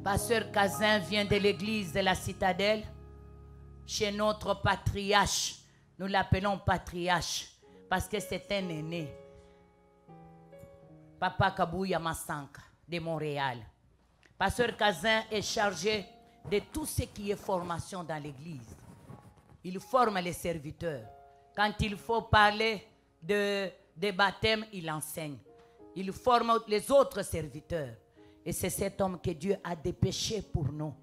Pasteur Cazin vient de l'église de la Citadelle. Chez notre patriarche, nous l'appelons patriarche parce que c'est un aîné. Papa Kabouya Massanka de Montréal. Pasteur Cazin est chargé de tout ce qui est formation dans l'église. Il forme les serviteurs. Quand il faut parler de baptême, il enseigne. Il forme les autres serviteurs. Et c'est cet homme que Dieu a dépêché pour nous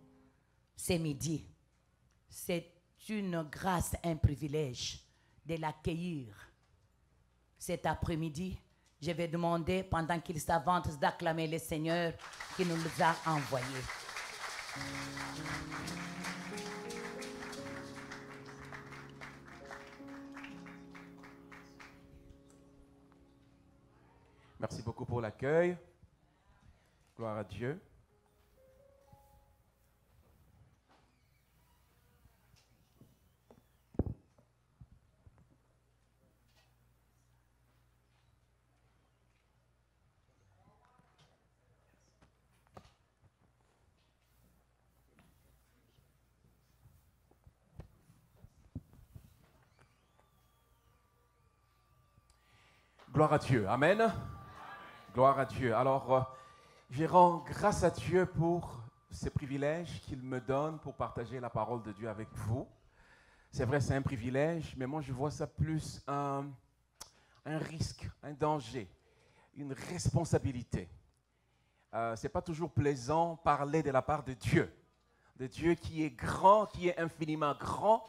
ce midi. C'est une grâce, un privilège de l'accueillir. Cet après-midi, je vais demander, pendant qu'il s'avance, d'acclamer le Seigneur qui nous a envoyés. Merci beaucoup pour l'accueil. Gloire à Dieu. Gloire à Dieu. Amen. Amen. Gloire à Dieu. Alors, je rends grâce à Dieu pour ce privilège qu'il me donne pour partager la parole de Dieu avec vous. C'est vrai, c'est un privilège, mais moi je vois ça plus un risque, un danger, une responsabilité. Ce n'est pas toujours plaisant parler de la part de Dieu qui est grand, qui est infiniment grand,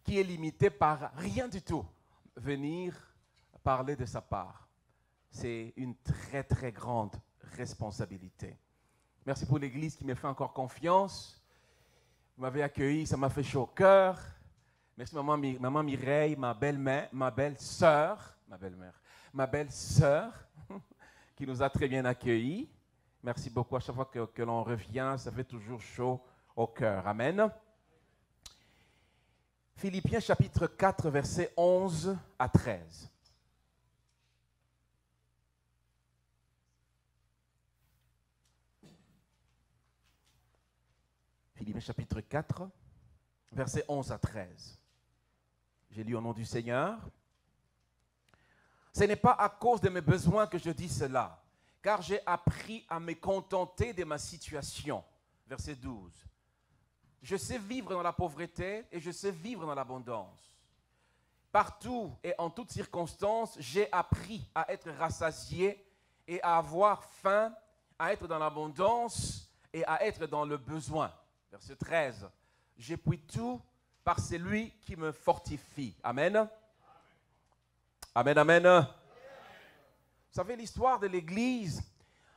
qui est limité par rien du tout. Venir parler de sa part, c'est une très très grande responsabilité. Merci pour l'Église qui me fait encore confiance. Vous m'avez accueilli, ça m'a fait chaud au cœur. Merci maman Mireille, ma belle-sœur, ma belle-sœur qui nous a très bien accueillis. Merci beaucoup. À chaque fois que l'on revient, ça fait toujours chaud au cœur. Amen. Philippiens chapitre 4, versets 11 à 13. Philippiens chapitre 4, versets 11 à 13. J'ai lu au nom du Seigneur. Ce n'est pas à cause de mes besoins que je dis cela, car j'ai appris à me contenter de ma situation. Verset 12. Je sais vivre dans la pauvreté et je sais vivre dans l'abondance. Partout et en toutes circonstances, j'ai appris à être rassasié et à avoir faim, à être dans l'abondance et à être dans le besoin. Verset 13. J'appuie tout par celui qui me fortifie. Amen. Amen, amen. Amen. Vous savez, l'histoire de l'Église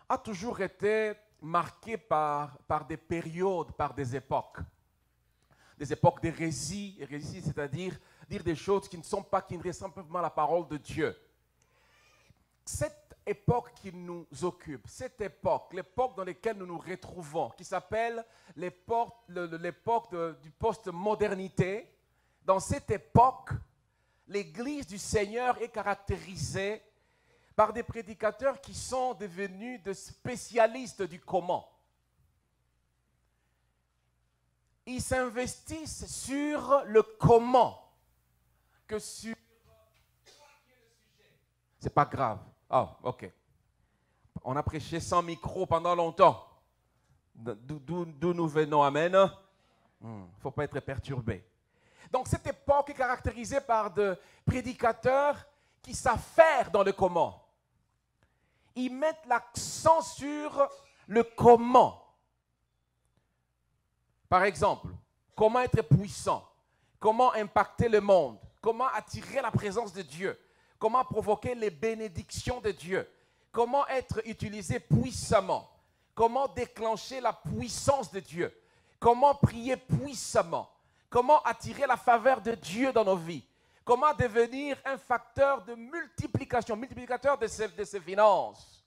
a toujours été marquée par des périodes, par des époques. Des époques d'hérésie, c'est-à-dire dire des choses qui ne ressemblent pas à la parole de Dieu. Cette époque qui nous occupe, cette époque, l'époque dans laquelle nous nous retrouvons, qui s'appelle l'époque du post-modernité, dans cette époque, l'Église du Seigneur est caractérisée par des prédicateurs qui sont devenus des spécialistes du comment. Ils s'investissent sur le comment que sur c'est pas grave. Oh, ok. On a prêché sans micro pendant longtemps. D'où nous venons, amen. Il ne faut pas être perturbé. Donc cette époque est caractérisée par des prédicateurs qui savent faire dans le comment. Ils mettent l'accent sur le comment. Par exemple, comment être puissant, comment impacter le monde, comment attirer la présence de Dieu, comment provoquer les bénédictions de Dieu, comment être utilisé puissamment, comment déclencher la puissance de Dieu, comment prier puissamment, comment attirer la faveur de Dieu dans nos vies, comment devenir un facteur de multiplication, multiplicateur de ses finances.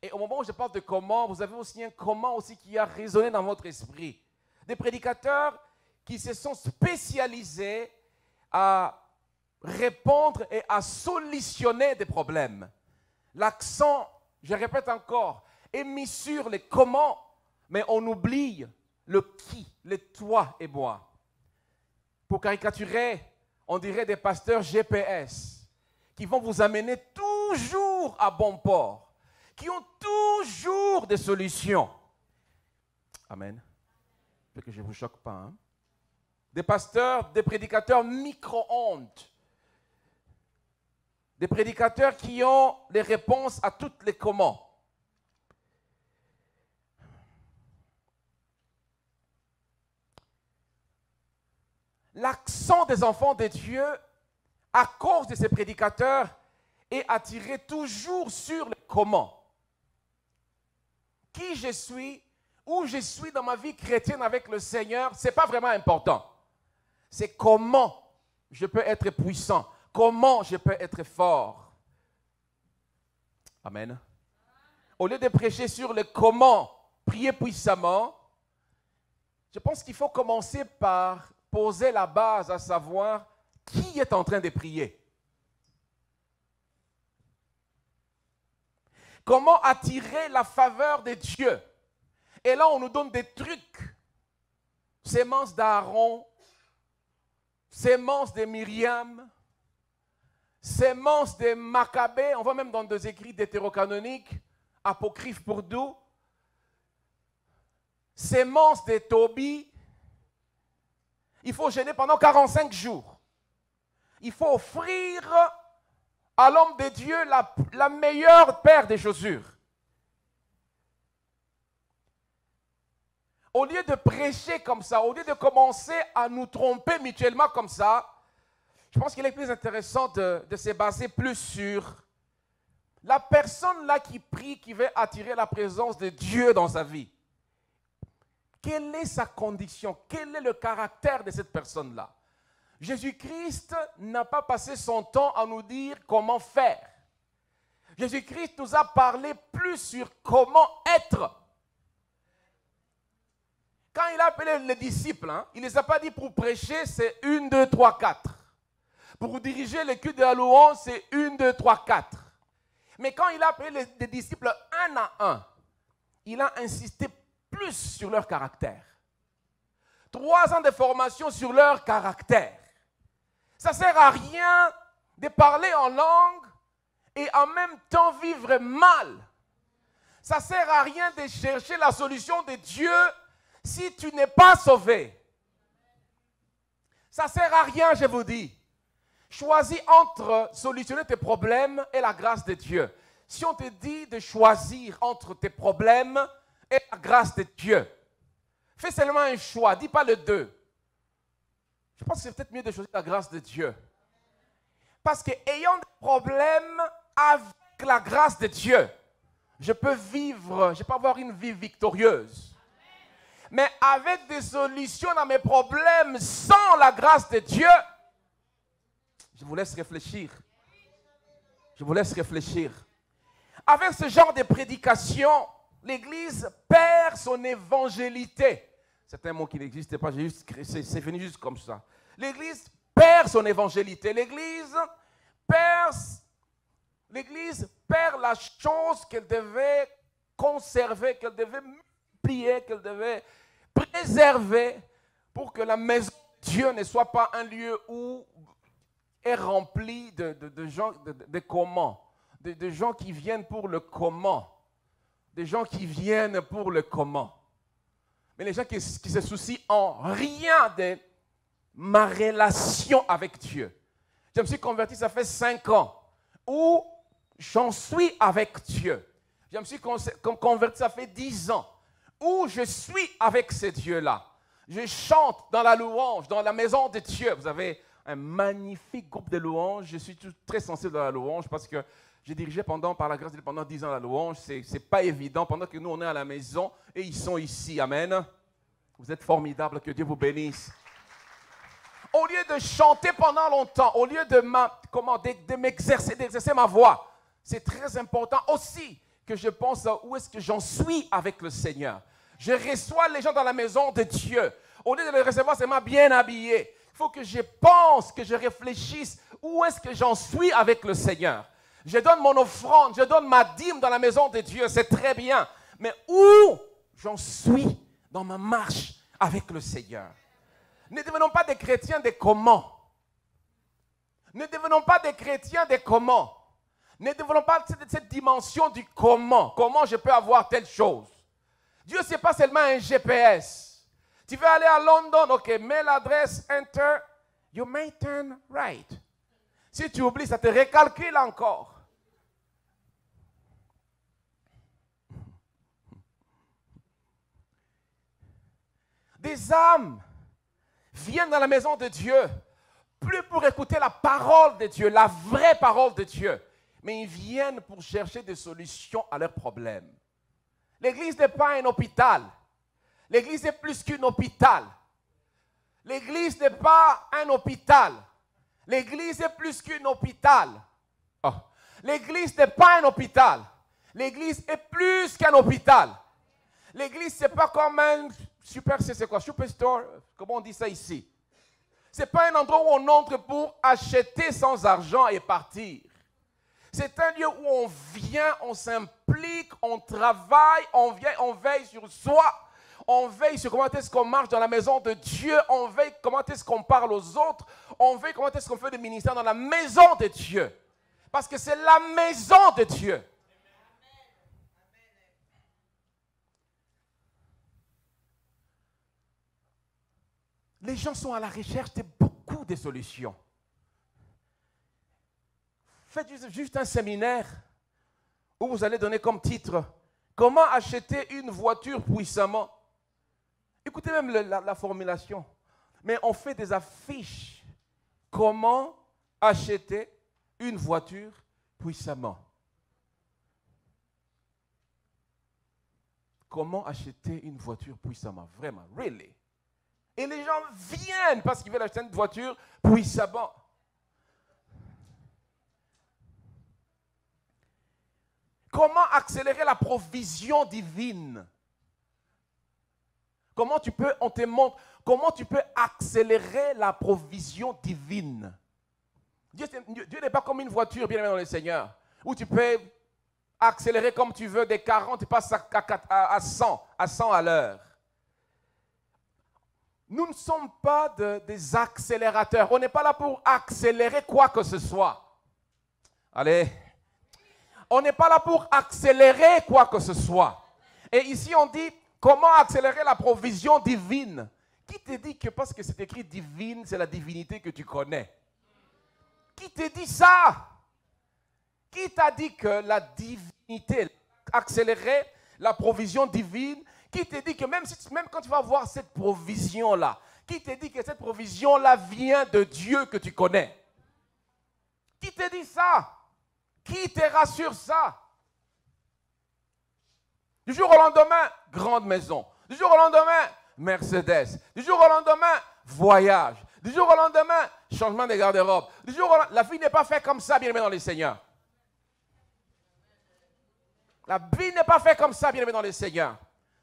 Et au moment où je parle de comment, vous avez aussi un comment aussi qui a résonné dans votre esprit. Des prédicateurs qui se sont spécialisés à répondre et à solutionner des problèmes. L'accent, je répète encore, est mis sur les comment Mais on oublie le qui, le toi et moi. Pour caricaturer, on dirait des pasteurs GPS qui vont vous amener toujours à bon port, qui ont toujours des solutions. Amen. Fait que je ne vous choque pas. Hein? Des pasteurs, des prédicateurs micro-ondes. Des prédicateurs qui ont les réponses à toutes les comment. L'accent des enfants de Dieu, à cause de ces prédicateurs, est attiré toujours sur le comment. Qui je suis, où je suis dans ma vie chrétienne avec le Seigneur, ce n'est pas vraiment important. C'est comment je peux être puissant, comment je peux être fort. Amen. Au lieu de prêcher sur le comment prier puissamment, je pense qu'il faut commencer par poser la base, à savoir qui est en train de prier. Comment attirer la faveur de Dieu? Et là, on nous donne des trucs. Sémence d'Aaron, sémence de Myriam, sémence de Maccabée. On voit même dans des écrits d'hétérocanoniques, apocryphes pour nous. Sémence de Tobie. Il faut jeûner pendant 45 jours. Il faut offrir à l'homme de Dieu la meilleure paire de chaussures. Au lieu de prêcher comme ça, au lieu de commencer à nous tromper mutuellement comme ça, je pense qu'il est plus intéressant de se baser plus sur la personne là qui prie, qui veut attirer la présence de Dieu dans sa vie. Quelle est sa condition? Quel est le caractère de cette personne-là? Jésus-Christ n'a pas passé son temps à nous dire comment faire. Jésus-Christ nous a parlé plus sur comment être. Quand il a appelé les disciples, il ne les a pas dit pour prêcher, c'est 1, 2, 3, 4. Pour diriger le culte de la louange, c'est 1, 2, 3, 4. Mais quand il a appelé les disciples un à un, il a insisté plus sur leur caractère. 3 ans de formation sur leur caractère. Ça ne sert à rien de parler en langue et en même temps vivre mal. Ça ne sert à rien de chercher la solution de Dieu si tu n'es pas sauvé. Ça ne sert à rien, je vous dis. Choisis entre solutionner tes problèmes et la grâce de Dieu. Si on te dit de choisir entre tes problèmes et la grâce de Dieu, fais seulement un choix, dis pas le 2. Je pense que c'est peut-être mieux de choisir la grâce de Dieu. Parce que ayant des problèmes avec la grâce de Dieu, je peux vivre, je peux avoir une vie victorieuse. Mais avec des solutions à mes problèmes sans la grâce de Dieu, je vous laisse réfléchir. Je vous laisse réfléchir. Avec ce genre de prédication, l'Église perd son évangélité. C'est un mot qui n'existait pas, c'est venu juste comme ça. L'Église perd son évangélité. L'Église perd la chose qu'elle devait conserver, qu'elle devait multiplier, qu'elle devait préserver pour que la maison de Dieu ne soit pas un lieu où est rempli de gens, de comment, de gens qui viennent pour le comment. Des gens qui viennent pour le comment. Mais les gens qui se soucient en rien de ma relation avec Dieu. Je me suis converti, ça fait 5 ans. Où j'en suis avec Dieu. Je me suis converti, ça fait 10 ans. Où je suis avec ce Dieu-là. Je chante dans la louange, dans la maison de Dieu. Vous avez un magnifique groupe de louanges. Je suis très sensible dans la louange parce que j'ai dirigé par la grâce de Dieu, pendant 10 ans la louange. Ce n'est pas évident pendant que nous, on est à la maison et ils sont ici. Amen. Vous êtes formidables. Que Dieu vous bénisse. Au lieu de chanter pendant longtemps, au lieu de m'exercer, d'exercer ma voix, c'est très important aussi que je pense à où est-ce que j'en suis avec le Seigneur. Je reçois les gens dans la maison de Dieu. Au lieu de les recevoir seulement bien habillés, il faut que je pense, que je réfléchisse où est-ce que j'en suis avec le Seigneur. Je donne mon offrande, je donne ma dîme dans la maison de Dieu, c'est très bien. Mais où j'en suis dans ma marche avec le Seigneur. Ne devenons pas des chrétiens des comment. Ne devenons pas des chrétiens des comment. Ne développons pas cette dimension du comment. Comment je peux avoir telle chose. Dieu, ce n'est pas seulement un GPS. Tu veux aller à London, ok, mets l'adresse, enter, you may turn right. Si tu oublies, ça te recalcule encore. Des âmes viennent dans la maison de Dieu, plus pour écouter la parole de Dieu, la vraie parole de Dieu, mais ils viennent pour chercher des solutions à leurs problèmes. L'église n'est pas un hôpital. L'église est plus qu'un hôpital. L'église n'est pas un hôpital. L'église est plus qu'un hôpital. Oh. L'église n'est pas un hôpital. L'église est plus qu'un hôpital. L'église, ce n'est pas comme un superstore, comment on dit ça ici? Ce n'est pas un endroit où on entre pour acheter sans argent et partir. C'est un lieu où on vient, on s'implique, on travaille, on vient, on veille sur soi. On veille sur comment est-ce qu'on marche dans la maison de Dieu. On veille comment est-ce qu'on parle aux autres. On veille comment est-ce qu'on fait des ministères dans la maison de Dieu. Parce que c'est la maison de Dieu. Les gens sont à la recherche de beaucoup de solutions. Faites juste un séminaire où vous allez donner comme titre « Comment acheter une voiture puissamment ?» Écoutez même la formulation. Mais on fait des affiches. Comment acheter une voiture puissamment? Comment acheter une voiture puissamment? Vraiment, really. Et les gens viennent parce qu'ils veulent acheter une voiture puissamment. Comment accélérer la provision divine? Comment tu peux, on te montre, comment tu peux accélérer la provision divine? Dieu n'est pas comme une voiture, bien aimé dans le Seigneur, où tu peux accélérer comme tu veux, des 40, tu passes à 100 à l'heure. Nous ne sommes pas des accélérateurs. On n'est pas là pour accélérer quoi que ce soit. Allez. On n'est pas là pour accélérer quoi que ce soit. Et ici, on dit, comment accélérer la provision divine? Qui te dit que parce que c'est écrit divine, c'est la divinité que tu connais? Qui te dit ça? Qui t'a dit que la divinité, accélérer la provision divine, qui te dit que même quand tu vas voir cette provision-là, qui te dit que cette provision-là vient de Dieu que tu connais? Qui te dit ça? Qui te rassure ça? Du jour au lendemain, grande maison. Du jour au lendemain, Mercedes. Du jour au lendemain, voyage. Du jour au lendemain, changement de garde-robe. Du jour au lendemain, la vie n'est pas faite comme ça, bien aimé dans les Seigneurs. La vie n'est pas faite comme ça, bien aimé dans les Seigneurs.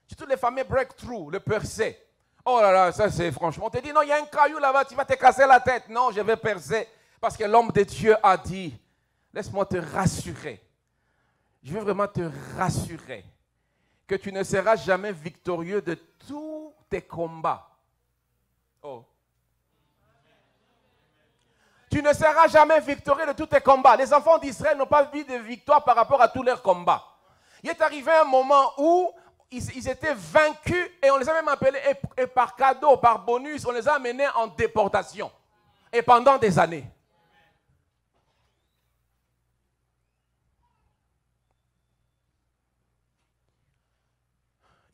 Surtout les fameux breakthroughs, le percer. Oh là là, ça c'est franchement. On te dit, non, il y a un caillou là-bas, tu vas te casser la tête. Non, je vais percer. Parce que l'homme de Dieu a dit, laisse-moi te rassurer. Je veux vraiment te rassurer que tu ne seras jamais victorieux de tous tes combats. Oh. Tu ne seras jamais victorieux de tous tes combats. Les enfants d'Israël n'ont pas vu de victoire par rapport à tous leurs combats. Il est arrivé un moment où ils étaient vaincus et on les a même appelés, et par cadeau, par bonus, on les a amenés en déportation. Et pendant des années.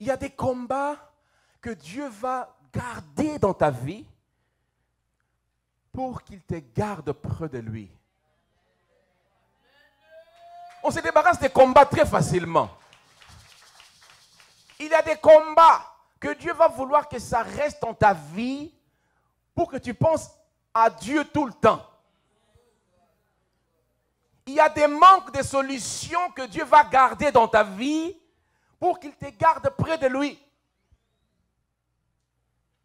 Il y a des combats que Dieu va garder dans ta vie pour qu'il te garde près de lui. On se débarrasse des combats très facilement. Il y a des combats que Dieu va vouloir que ça reste dans ta vie pour que tu penses à Dieu tout le temps. Il y a des manques de solutions que Dieu va garder dans ta vie pour qu'il te garde près de lui.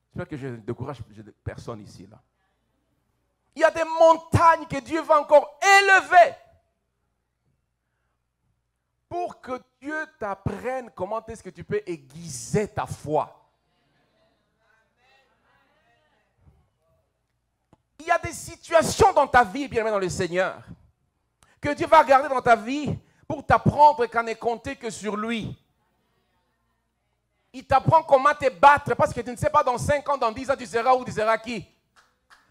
J'espère que je ne décourage personne ici. Là. Il y a des montagnes que Dieu va encore élever pour que Dieu t'apprenne comment est-ce que tu peux aiguiser ta foi. Il y a des situations dans ta vie, bien-aimé dans le Seigneur, que Dieu va garder dans ta vie pour t'apprendre qu'à ne compter que sur lui. Il t'apprend comment te battre parce que tu ne sais pas dans 5 ans, dans 10 ans, tu seras où, tu seras qui.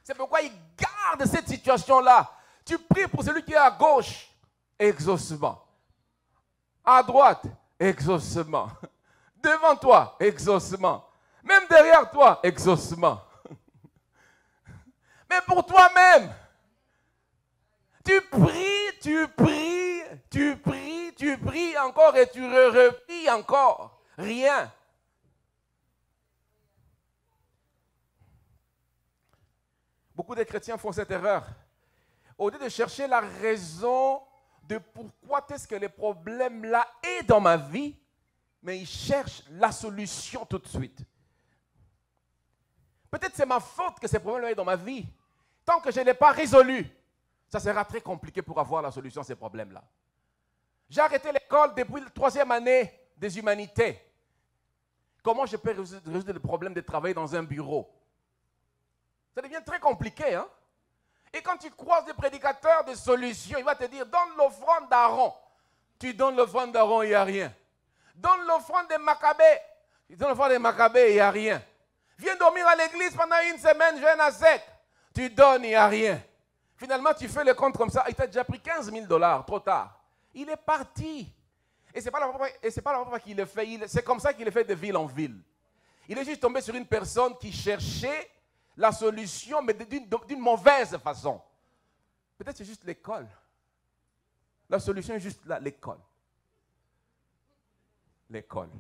C'est pourquoi il garde cette situation-là. Tu pries pour celui qui est à gauche, exaucement. À droite, exaucement. Devant toi, exaucement. Même derrière toi, exaucement. Mais pour toi-même, tu pries encore et tu repries encore. Rien. Beaucoup de chrétiens font cette erreur. Au lieu de chercher la raison de pourquoi est-ce que le problème là est dans ma vie, mais ils cherchent la solution tout de suite. Peut-être c'est ma faute que ce problème là est dans ma vie. Tant que je ne l'ai pas résolu, ça sera très compliqué pour avoir la solution à ces problèmes-là. J'ai arrêté l'école depuis la 3e année des humanités. Comment je peux résoudre le problème de travailler dans un bureau? Ça devient très compliqué, hein? Et quand tu croises des prédicateurs de solutions, il va te dire, donne l'offrande d'Aaron. Tu donnes l'offrande d'Aaron, il n'y a rien. Donne l'offrande de Maccabée. Tu donnes l'offrande de Maccabée, il n'y a rien. Viens dormir à l'église pendant 1 semaine, jeûne à sec. Tu donnes, il n'y a rien. Finalement, tu fais le compte comme ça. Il t'a déjà pris $15 000, trop tard. Il est parti. Et ce n'est pas la première fois qu'il le fait. C'est comme ça qu'il le fait de ville en ville. Il est juste tombé sur une personne qui cherchait la solution, mais d'une mauvaise façon. Peut-être c'est juste l'école. La solution est juste là, l'école. L'école.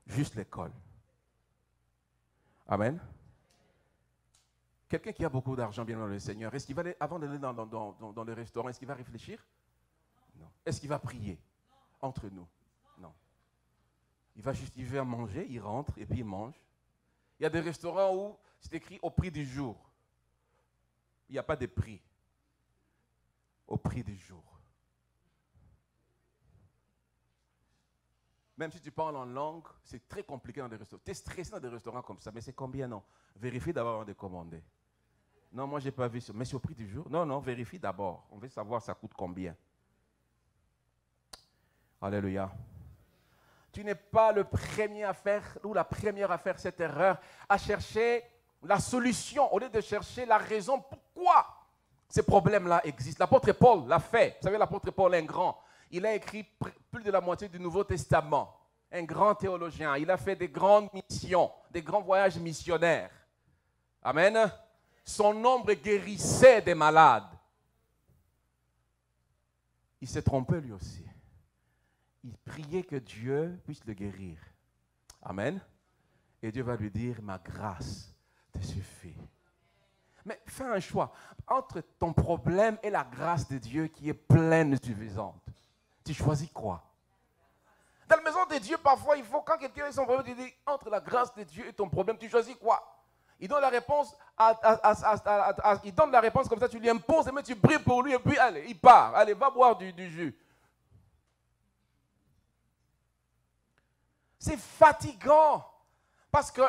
Juste l'école. Amen. Quelqu'un qui a beaucoup d'argent, bien dans le Seigneur, est-ce qu'il va aller, avant d'aller dans le restaurant, est-ce qu'il va réfléchir? Non. Est-ce qu'il va prier entre nous? Non. Il va manger, il rentre et puis il mange. Il y a des restaurants où c'est écrit au prix du jour. Il n'y a pas de prix. Au prix du jour. Même si tu parles en langue, c'est très compliqué dans des restaurants. Tu es stressé dans des restaurants comme ça, mais c'est combien? Non. Vérifie d'abord avant de commander. Non, moi je n'ai pas vu ça. Mais c'est au prix du jour? Non, vérifie d'abord. On veut savoir ça coûte combien. Alléluia. Tu n'es pas le premier à faire, ou la première à faire cette erreur, à chercher la solution, au lieu de chercher la raison pourquoi ces problèmes-là existent. L'apôtre Paul l'a fait. Vous savez, l'apôtre Paul est un grand. Il a écrit plus de la moitié du Nouveau Testament. Un grand théologien. Il a fait des grandes missions, des grands voyages missionnaires. Amen. Son ombre guérissait des malades. Il s'est trompé lui aussi. Il priait que Dieu puisse le guérir. Amen. Et Dieu va lui dire, ma grâce te suffit. Mais fais un choix entre ton problème et la grâce de Dieu qui est pleine et suffisante. Tu choisis quoi? Dans la maison de Dieu, parfois, il faut, quand quelqu'un a son problème, il dit, entre la grâce de Dieu et ton problème, tu choisis quoi? Il donne la réponse, il donne la réponse comme ça, tu lui imposes, mais tu pries pour lui, et puis allez, il part. Allez, va boire du jus. C'est fatigant. Parce que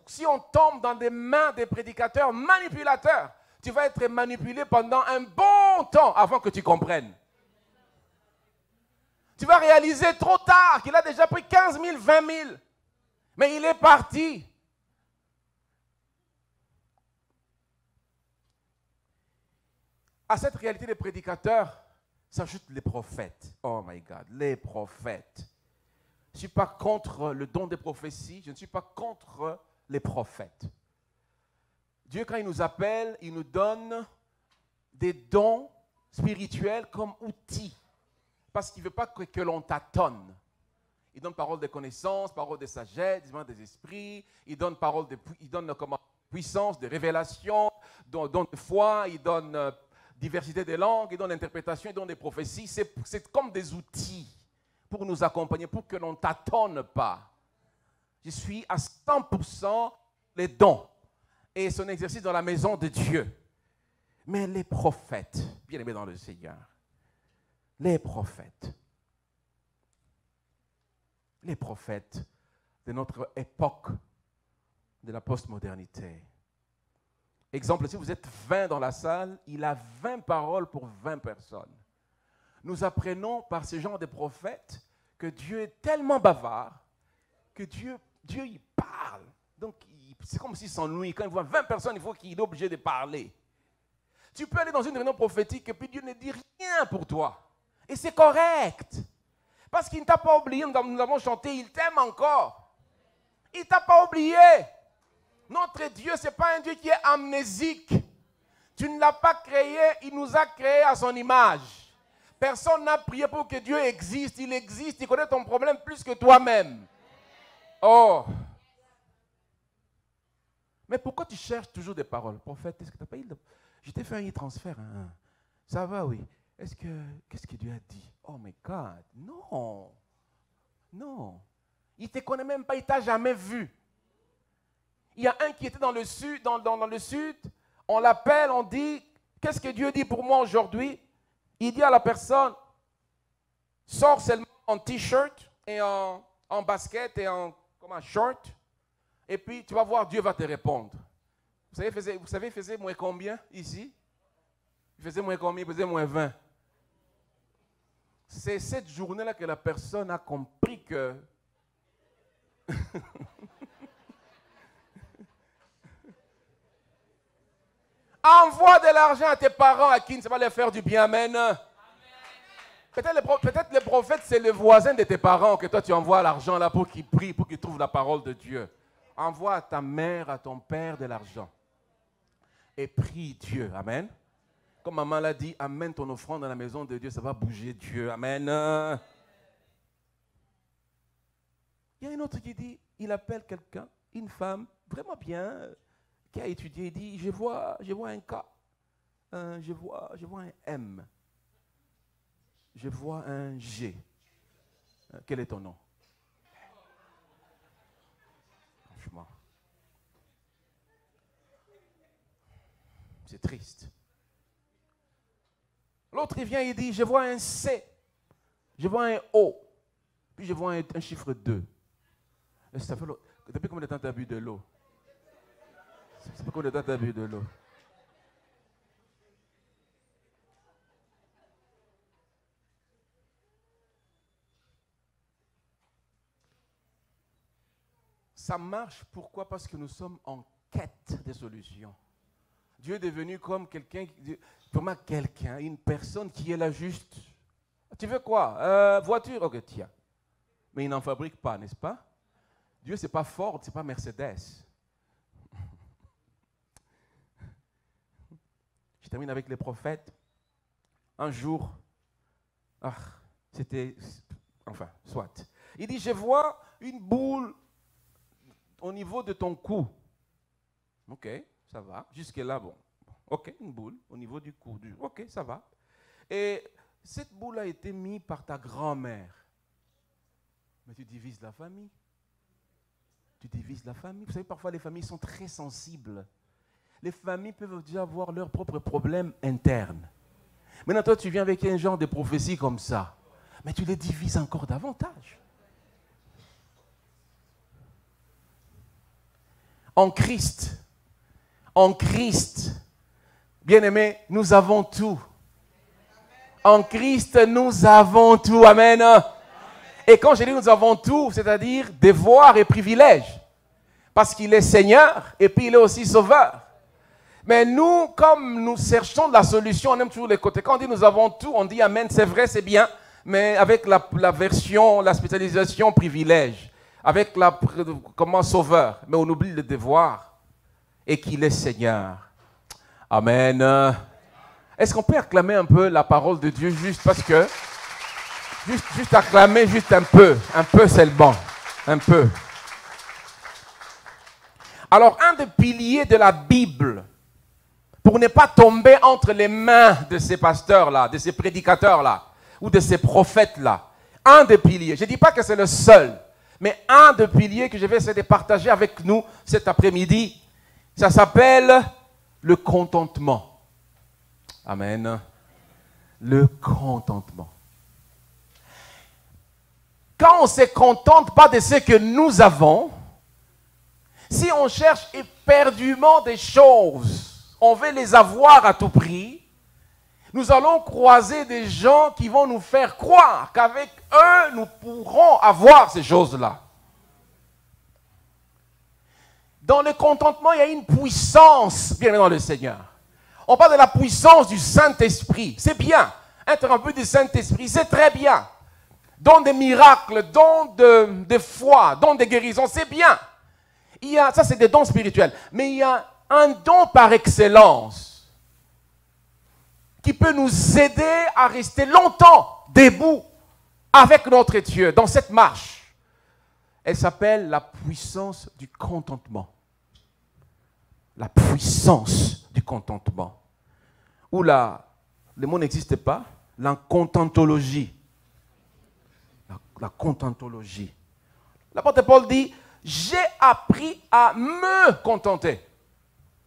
si on tombe dans des mains des prédicateurs manipulateurs, tu vas être manipulé pendant un bon temps avant que tu comprennes. Tu vas réaliser trop tard qu'il a déjà pris 15 000, 20 000. Mais il est parti. À cette réalité des prédicateurs s'ajoutent les prophètes. Oh my God, les prophètes. Je ne suis pas contre le don des prophéties, je ne suis pas contre les prophètes. Dieu, quand il nous appelle, il nous donne des dons spirituels comme outils. Parce qu'il ne veut pas que l'on tâtonne. Il donne parole de connaissance, parole de sagesse, des esprits, il donne parole de puissance, de révélation, don de foi, il donne diversité des langues, il donne interprétation, il donne des prophéties. C'est comme des outils pour nous accompagner, pour que l'on ne tâtonne pas. Je suis à 100% les dons et son exercice dans la maison de Dieu. Mais les prophètes, bien aimés dans le Seigneur, les prophètes. Les prophètes de notre époque, de la postmodernité. Exemple, si vous êtes 20 dans la salle, il a 20 paroles pour 20 personnes. Nous apprenons par ce genre de prophètes que Dieu est tellement bavard que Dieu il parle. Donc, c'est comme s'il s'ennuie. Quand il voit 20 personnes, il faut qu'il est obligé de parler. Tu peux aller dans une réunion prophétique et puis Dieu ne dit rien pour toi. Et c'est correct. Parce qu'il ne t'a pas oublié, nous avons chanté, il t'aime encore. Il ne t'a pas oublié. Notre Dieu, ce n'est pas un Dieu qui est amnésique. Tu ne l'as pas créé, il nous a créés à son image. Personne n'a prié pour que Dieu existe. Il existe, il connaît ton problème plus que toi-même. Oh. Mais pourquoi tu cherches toujours des paroles? Prophète, est-ce que tu n'as pas eu je t'ai fait un e-transfert. Hein? Ça va, oui. Qu'est-ce que Dieu a dit? Oh my God, non. Non. Il ne te connaît même pas, il ne t'a jamais vu. Il y a un qui était dans le sud, dans le sud, on l'appelle, on dit, qu'est-ce que Dieu dit pour moi aujourd'hui? Il dit à la personne, sors seulement en t-shirt et en basket et en short, et puis tu vas voir, Dieu va te répondre. Vous savez, il faisait moins combien ici? Il faisait moins combien? Il faisait moins 20. C'est cette journée-là que la personne a compris que... Envoie de l'argent à tes parents à qui ça va leur faire du bien. Amen. Peut-être le prophète, c'est le voisin de tes parents que toi tu envoies l'argent là pour qu'il prie, pour qu'il trouve la parole de Dieu. Envoie à ta mère, à ton père de l'argent. Et prie Dieu. Amen. Comme maman l'a dit, amène ton offrande dans la maison de Dieu, ça va bouger Dieu. Amen. Il y a un autre qui dit, il appelle quelqu'un, une femme, vraiment bien, qui a étudié, il dit, je vois un K, je vois un M, je vois un G. Quel est ton nom? Franchement. C'est triste. L'autre, il vient, il dit, je vois un C, je vois un O, puis je vois un chiffre 2. Ça fait depuis combien de temps tu as bu de l'eau? Ça fait combien de temps tu as bu de l'eau? Ça marche, pourquoi? Parce que nous sommes en quête de solutions. Dieu est devenu comme quelqu'un, vraiment quelqu'un, une personne qui est là juste. Tu veux quoi? Voiture? Ok, tiens. Mais il n'en fabrique pas, n'est-ce pas? Dieu, ce n'est pas Ford, ce n'est pas Mercedes. Je termine avec les prophètes. Un jour, soit. Il dit, je vois une boule au niveau de ton cou. Ok, ça va. Jusque-là, bon. Ok, une boule au niveau du cou. Ok, ça va. Et cette boule a été mise par ta grand-mère. Mais tu divises la famille. Tu divises la famille. Vous savez, parfois, les familles sont très sensibles. Les familles peuvent déjà avoir leurs propres problèmes internes. Maintenant, toi, tu viens avec un genre de prophétie comme ça. Mais tu les divises encore davantage. En Christ, bien-aimés, nous avons tout. En Christ, nous avons tout. Amen. Et quand je dis nous avons tout, c'est-à-dire devoirs et privilèges. Parce qu'il est Seigneur et puis il est aussi Sauveur. Mais nous, comme nous cherchons de la solution, on aime toujours les côtés. Quand on dit nous avons tout, on dit Amen, c'est vrai, c'est bien. Mais avec la version, la spécialisation privilège. Avec comment Sauveur. Mais on oublie le devoir. Et qu'il est Seigneur. Amen. Est-ce qu'on peut acclamer un peu la parole de Dieu juste parce que... Juste acclamer, juste un peu c'est le bon, un peu. Alors, un des piliers de la Bible, pour ne pas tomber entre les mains de ces pasteurs-là, de ces prédicateurs-là, ou de ces prophètes-là, un des piliers, je ne dis pas que c'est le seul, mais un des piliers que je vais essayer de partager avec nous cet après-midi, ça s'appelle le contentement. Amen. Le contentement. quand on ne se contente pas de ce que nous avons, si on cherche éperdument des choses, on veut les avoir à tout prix, nous allons croiser des gens qui vont nous faire croire qu'avec eux, nous pourrons avoir ces choses-là. Dans le contentement, il y a une puissance, bien dans le Seigneur. On parle de la puissance du Saint-Esprit. C'est bien. Être rempli du Saint-Esprit, c'est très bien. Don des miracles, don de foi, don de guérison, c'est bien. Ça, c'est des dons spirituels. Mais il y a un don par excellence qui peut nous aider à rester longtemps debout avec notre Dieu dans cette marche. Elle s'appelle la puissance du contentement. La puissance du contentement. Ou le mot n'existe pas, la contentologie. La contentologie. L'apôtre Paul dit, j'ai appris à me contenter.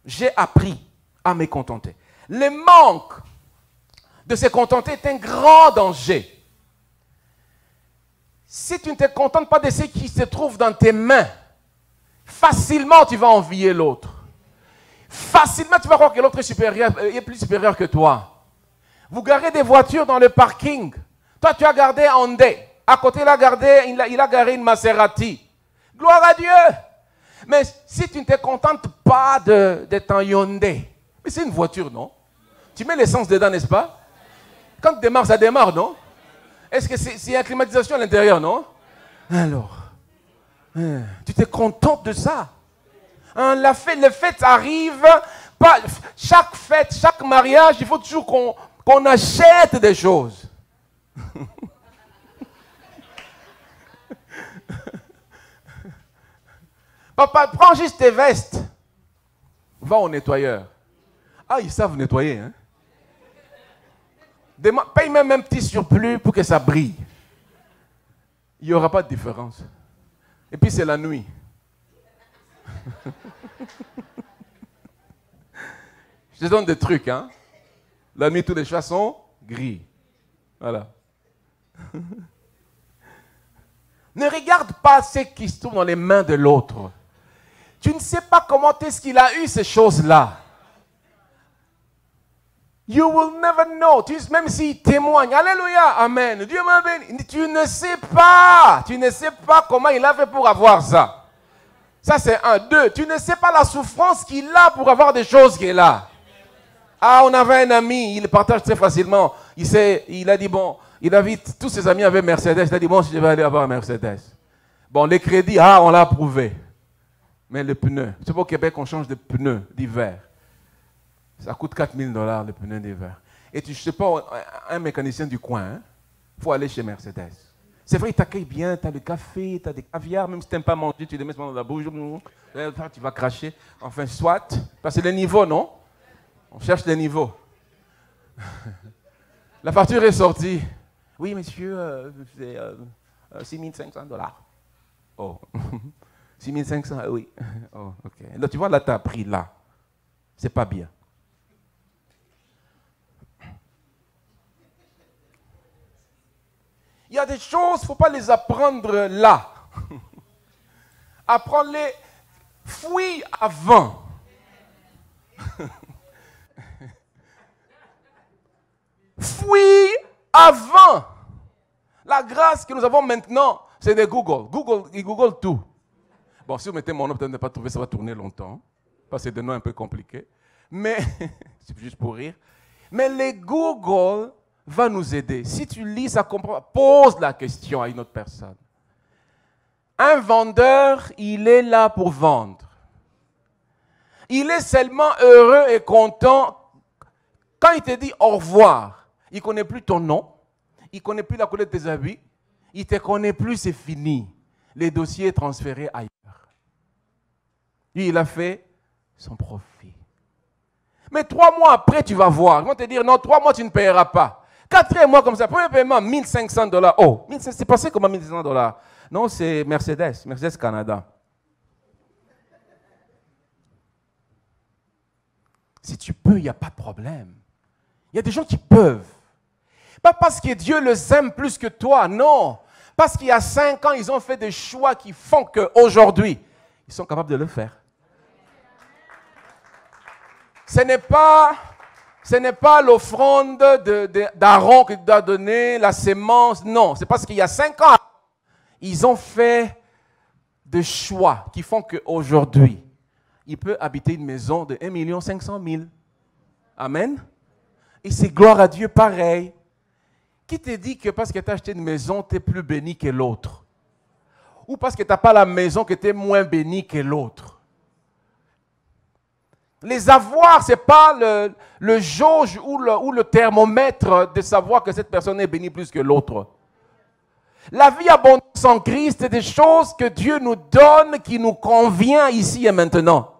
J'ai appris à me contenter. Le manque de se contenter est un grand danger. Si tu ne te contentes pas de ce qui se trouve dans tes mains, facilement tu vas envier l'autre. Facilement tu vas croire que l'autre est plus supérieur que toi. Vous garez des voitures dans le parking. Toi tu as gardé un Hyundai. À côté il a garé une Maserati. Gloire à Dieu. Mais si tu ne te contentes pas de ton Hyundai, mais c'est une voiture, non? Tu mets l'essence dedans, n'est-ce pas? Quand tu démarres, ça démarre, non? Est-ce que c'est une climatisation à l'intérieur, non? Alors, tu te contentes de ça. Les fêtes arrivent, chaque fête, chaque mariage, il faut toujours qu'on achète des choses. Papa, prends juste tes vestes. Va au nettoyeur. Ah, ils savent nettoyer, hein? Paye même un petit surplus pour que ça brille. Il n'y aura pas de différence. Et puis c'est la nuit. Je te donne des trucs, hein? La nuit, tous les chats sont gris. Voilà. Ne regarde pas ce qui se trouve dans les mains de l'autre. Tu ne sais pas comment est-ce qu'il a eu ces choses-là. You will never know. Même s'il témoigne. Alléluia. Amen. Dieu m'a béni. Tu ne sais pas. Tu ne sais pas comment il a fait pour avoir ça. Ça, c'est un. Deux. Tu ne sais pas la souffrance qu'il a pour avoir des choses qu'il a. Ah, on avait un ami. Il partage très facilement. Il a dit, bon, tous ses amis avaient Mercedes. Il a dit, bon, je vais aller avoir un Mercedes. Bon, les crédits, on l'a approuvé. Mais le pneu. C'est pas au Québec qu'on change de pneu d'hiver. Ça coûte $4,000 le pneu d'hiver. Et tu ne sais pas, un mécanicien du coin, il faut aller chez Mercedes. C'est vrai, il t'accueille bien, tu as le café, tu as des caviars, même si tu n'aimes pas manger, tu les mets dans la bouche, tu vas cracher. Enfin, soit, parce que les niveaux, non? On cherche des niveaux. La facture est sortie. Oui, monsieur, c'est $6,500. Oh, 6,500, oui. Oh, ok. Là, tu vois, là, tu as pris là. C'est pas bien. Il y a des choses, il ne faut pas les apprendre là. Apprends-les, fouille avant. Fouille avant. La grâce que nous avons maintenant, c'est de Google. Il Google tout. Bon, si vous mettez mon nom, peut-être ne pas trouver, ça va tourner longtemps. Parce que c'est des noms un peu compliqués. Mais, c'est juste pour rire. Mais les Google va nous aider. Si tu lis, ça comprend. Pose la question à une autre personne. Un vendeur, il est là pour vendre. Il est seulement heureux et content quand il te dit au revoir. Il ne connaît plus ton nom. Il ne connaît plus la couleur de tes habits. Il ne te connaît plus, c'est fini. Les dossiers transférés ailleurs. Lui, il a fait son profit. Mais 3 mois après, tu vas voir. Ils vont te dire, non, 3 mois, tu ne payeras pas. 4 mois comme ça, premier paiement, $1,500. Oh, c'est passé comment $1,500? Non, c'est Mercedes Canada. Si tu peux, il n'y a pas de problème. Il y a des gens qui peuvent. Pas parce que Dieu les aime plus que toi, non. Parce qu'il y a 5 ans, ils ont fait des choix qui font qu'aujourd'hui, ils sont capables de le faire. Ce n'est pas l'offrande d'Aaron qui doit donner, la sémence. Non, c'est parce qu'il y a 5 ans, ils ont fait des choix qui font qu'aujourd'hui, il peut habiter une maison de 1 500 000. Amen. Et c'est gloire à Dieu pareil. Qui te dit que parce que tu as acheté une maison, tu es plus béni que l'autre? Ou parce que tu n'as pas la maison, que tu es moins béni que l'autre? Les avoirs, ce n'est pas le jauge ou le thermomètre de savoir que cette personne est bénie plus que l'autre. La vie abondante en Christ, c'est des choses que Dieu nous donne, qui nous convient ici et maintenant.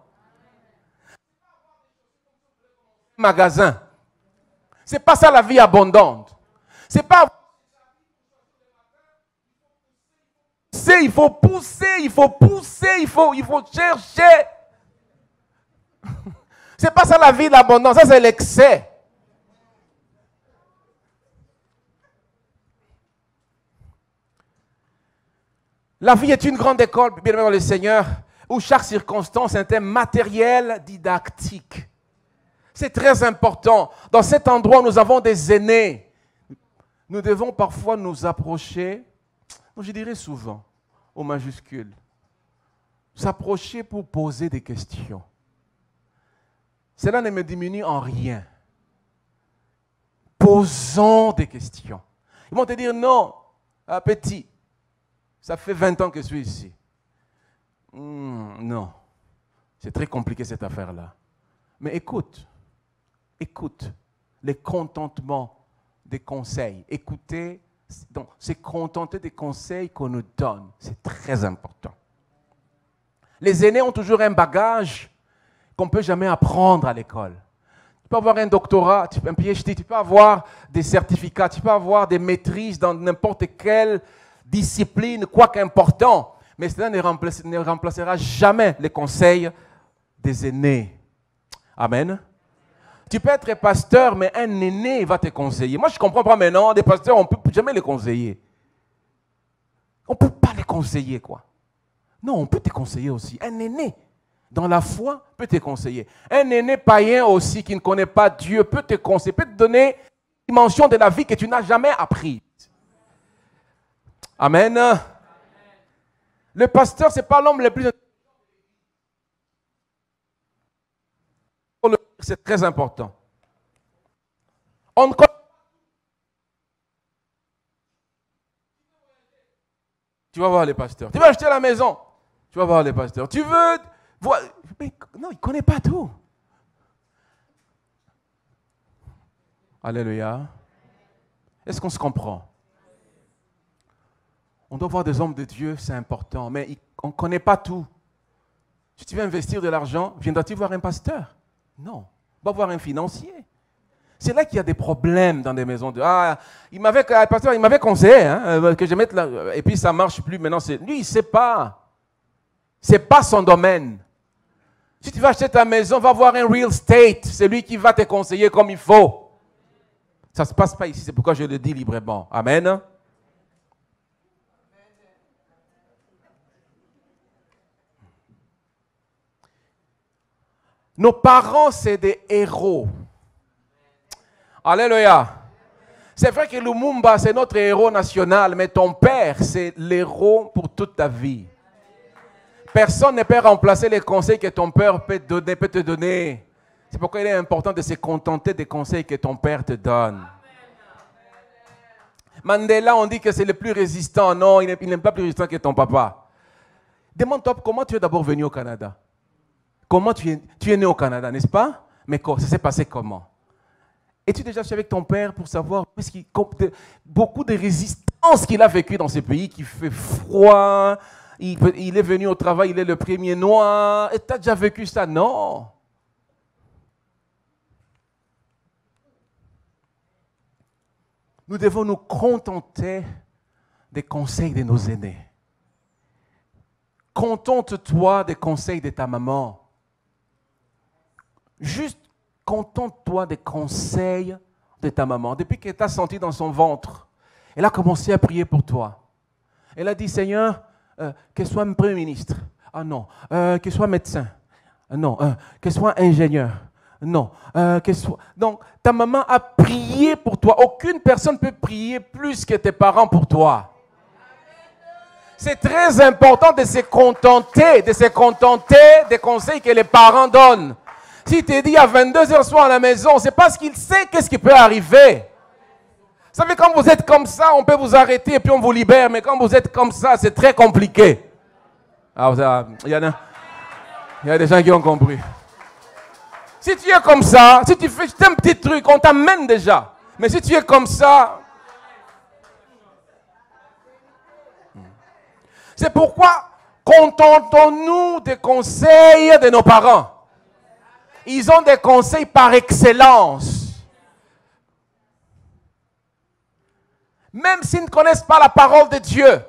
Magasin. C'est pas ça la vie abondante. C'est pas... Il faut pousser, il faut chercher. C'est pas ça la vie d'abondance, ça c'est l'excès. La vie est une grande école, bien aimé dans le Seigneur, où chaque circonstance est un matériel didactique. C'est très important. Dans cet endroit, nous avons des aînés. Nous devons parfois nous approcher, je dirais souvent, au majuscule, s'approcher pour poser des questions. Cela ne me diminue en rien. Posons des questions. Ils vont te dire, non, petit, ça fait 20 ans que je suis ici. Non, c'est très compliqué cette affaire-là. Mais écoute les contentements des conseils. Écoutez, donc, c'est contenter des conseils qu'on nous donne. C'est très important. Les aînés ont toujours un bagage qu'on ne peut jamais apprendre à l'école. Tu peux avoir un doctorat, un PhD, tu peux avoir des certificats, tu peux avoir des maîtrises dans n'importe quelle discipline, quoi qu'important. Mais cela ne remplacera jamais les conseils des aînés. Amen. Tu peux être pasteur, mais un aîné va te conseiller. Moi, je ne comprends pas maintenant, des pasteurs, on ne peut jamais les conseiller. On ne peut pas les conseiller, quoi. Non, on peut te conseiller aussi. Un aîné, dans la foi, peut te conseiller. Un aîné païen aussi, qui ne connaît pas Dieu, peut te conseiller, peut te donner une dimension de la vie que tu n'as jamais appris. Amen. Le pasteur, ce n'est pas l'homme le plus... C'est très important. On ne connaît... Tu vas voir les pasteurs. Tu veux acheter la maison. Tu vas voir les pasteurs. Tu veux voir... Mais non, il ne connaît pas tout. Alléluia. Est-ce qu'on se comprend? On doit voir des hommes de Dieu, c'est important. Mais on ne connaît pas tout. Si tu veux investir de l'argent, viendras-tu voir un pasteur? Non. Va voir un financier. C'est là qu'il y a des problèmes dans des maisons de... Ah, le pasteur, il m'avait conseillé que je mette là, et puis ça ne marche plus. Maintenant, lui, il ne sait pas. Ce n'est pas son domaine. Si tu vas acheter ta maison, va voir un real estate. C'est lui qui va te conseiller comme il faut. Ça ne se passe pas ici, c'est pourquoi je le dis librement. Amen. Nos parents, c'est des héros. Alléluia. C'est vrai que Lumumba, c'est notre héros national, mais ton père, c'est l'héros pour toute ta vie. Personne ne peut remplacer les conseils que ton père peut te donner. C'est pourquoi il est important de se contenter des conseils que ton père te donne. Mandela, on dit que c'est le plus résistant. Non, il n'est pas plus résistant que ton papa. Demande-toi comment tu es d'abord venu au Canada. Comment tu es né au Canada, n'est-ce pas? Mais ça s'est passé comment? Es-tu déjà su avec ton père pour savoir beaucoup de résistance qu'il a vécu dans ce pays qui fait froid, il est venu au travail, il est le premier noir, et tu as déjà vécu ça? Non. Nous devons nous contenter des conseils de nos aînés. Contente-toi des conseils de ta maman. Juste contente-toi des conseils de ta maman. Depuis qu'elle t'a senti dans son ventre, elle a commencé à prier pour toi. Elle a dit, Seigneur, qu'elle soit Premier ministre. Ah non. Qu'elle soit médecin. Non. Qu'elle soit ingénieur. Non. Qu'elle soit... Donc, ta maman a prié pour toi. Aucune personne ne peut prier plus que tes parents pour toi. C'est très important de se contenter des conseils que les parents donnent. Si tu dis à 22h soir à la maison, c'est parce qu'il sait qu'est-ce qui peut arriver. Vous savez, quand vous êtes comme ça, on peut vous arrêter et puis on vous libère. Mais quand vous êtes comme ça, c'est très compliqué. Alors, il y a des gens qui ont compris. Si tu es comme ça, si tu fais juste un petit truc, on t'amène déjà. Mais si tu es comme ça... C'est pourquoi contentons-nous des conseils de nos parents. Ils ont des conseils par excellence. Même s'ils ne connaissent pas la parole de Dieu,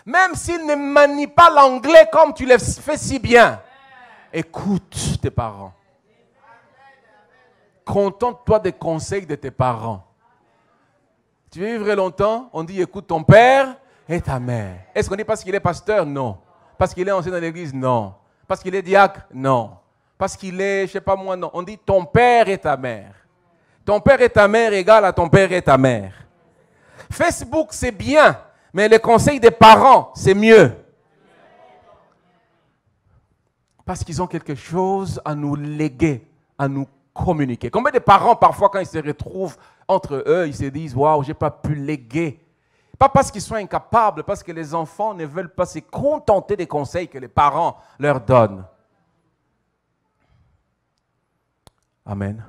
même s'ils ne manient pas l'anglais comme tu le fais si bien, écoute tes parents. Contente-toi des conseils de tes parents. Tu veux vivre longtemps? On dit écoute ton père et ta mère. Est-ce qu'on dit parce qu'il est pasteur? Non. Parce qu'il est ancien dans l'église? Non. Parce qu'il est diacre? Non. Parce qu'il est, je ne sais pas moi, non. On dit ton père et ta mère. Ton père et ta mère égale à ton père et ta mère. Facebook, c'est bien, mais les conseils des parents, c'est mieux. Parce qu'ils ont quelque chose à nous léguer, à nous communiquer. Combien de parents, parfois, quand ils se retrouvent entre eux, ils se disent « Waouh, je n'ai pas pu léguer ». Pas parce qu'ils sont incapables, parce que les enfants ne veulent pas se contenter des conseils que les parents leur donnent. Amen.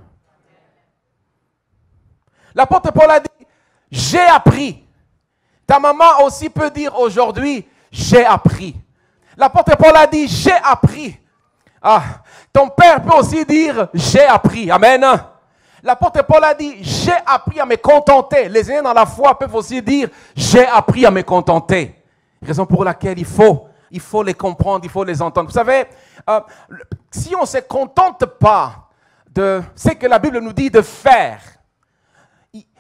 L'apôtre Paul a dit, j'ai appris. Ta maman aussi peut dire aujourd'hui, j'ai appris. L'apôtre Paul a dit, j'ai appris. Ah, ton père peut aussi dire, j'ai appris. Amen. L'apôtre Paul a dit, j'ai appris à me contenter. Les aînés dans la foi peuvent aussi dire, j'ai appris à me contenter. Raison pour laquelle il faut les comprendre, il faut les entendre. Vous savez, si on ne se contente pas de ce que la Bible nous dit de faire,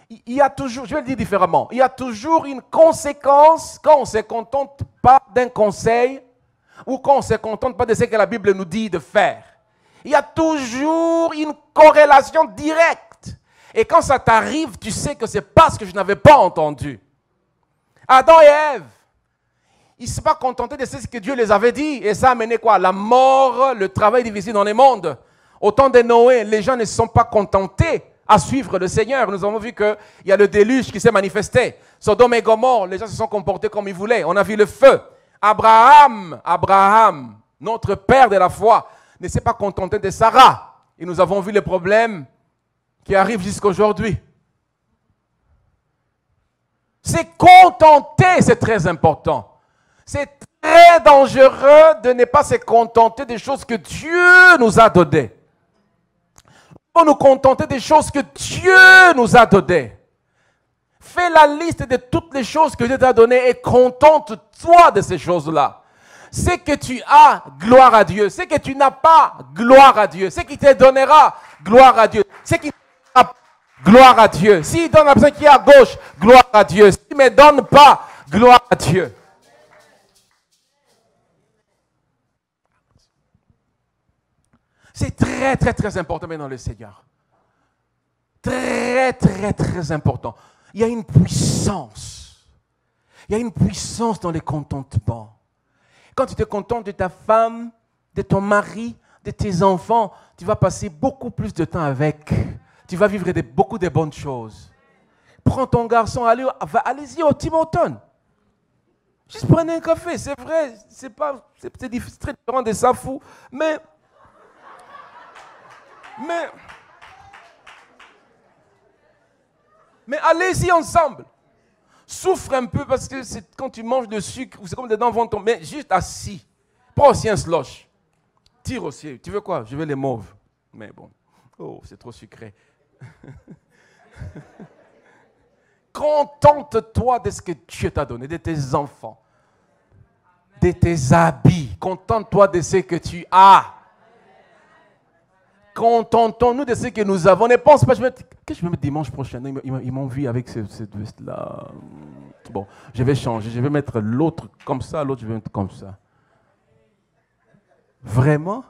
il y a toujours, je vais le dire différemment, il y a toujours une conséquence quand on ne se contente pas d'un conseil ou quand on ne se contente pas de ce que la Bible nous dit de faire. Il y a toujours une corrélation directe. Et quand ça t'arrive, tu sais que c'est parce que je n'avais pas entendu. Adam et Ève, ils ne se sont pas contentés de ce que Dieu les avait dit. Et ça a amené quoi? La mort, le travail difficile dans les mondes. Au temps de Noé, les gens ne se sont pas contentés à suivre le Seigneur. Nous avons vu qu'il y a le déluge qui s'est manifesté. Sodome et Gomorrhe, les gens se sont comportés comme ils voulaient. On a vu le feu. Abraham, notre père de la foi, ne s'est pas contenté de Sarah. Et nous avons vu les problèmes qui arrivent jusqu'à aujourd'hui. C'est contenter, c'est très important. C'est très dangereux de ne pas se contenter des choses que Dieu nous a données. Il faut nous contenter des choses que Dieu nous a données. Fais la liste de toutes les choses que Dieu t'a données et contente-toi de ces choses-là. Ce que tu as, gloire à Dieu. Ce que tu n'as pas, gloire à Dieu. Ce qui te donnera, gloire à Dieu. Ce qui n'a pas, gloire à Dieu. S'il donne à la personne qui est à gauche, gloire à Dieu. S'il ne me donne pas, gloire à Dieu. C'est très, très, très important maintenant le Seigneur. Très, très, très important. Il y a une puissance. Il y a une puissance dans les contentements. Quand tu te contentes de ta femme, de ton mari, de tes enfants, tu vas passer beaucoup plus de temps avec. Tu vas vivre beaucoup de bonnes choses. Prends ton garçon, allez-y au Tim Hortons. Juste prenez un café, c'est vrai, c'est très différent de ça fou, mais allez-y ensemble. Souffre un peu parce que quand tu manges de sucre, c'est comme des dents vont tomber. Mais juste assis. Prends aussi un slush. Tire aussi. Tu veux quoi? Je veux les mauves. Mais bon. Oh, c'est trop sucré. Contente-toi de ce que Dieu t'a donné, de tes enfants, de tes habits. Contente-toi de ce que tu as. Contentons-nous de ce que nous avons. Ne pense pas, qu'est-ce que je vais mettre dimanche prochain? Ils m'ont vu avec cette veste-là. Bon, je vais changer. Je vais mettre l'autre comme ça, l'autre je vais mettre comme ça. Vraiment?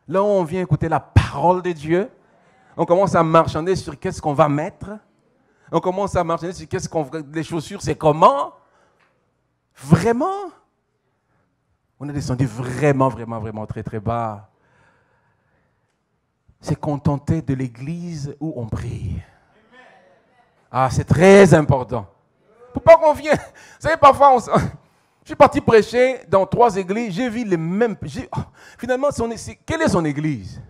Là où on vient écouter la parole de Dieu, on commence à marchander sur qu'est-ce qu'on va mettre. On commence à marchander sur qu'est-ce qu'on va... Les chaussures, c'est comment? Vraiment? On est descendu vraiment, vraiment, vraiment très, très bas. C'est contenter de l'église où on prie. Ah, c'est très important. Pour pas qu'on vienne. Vous savez, parfois, je suis parti prêcher dans 3 églises, j'ai vu les mêmes. Finalement, quelle est son église?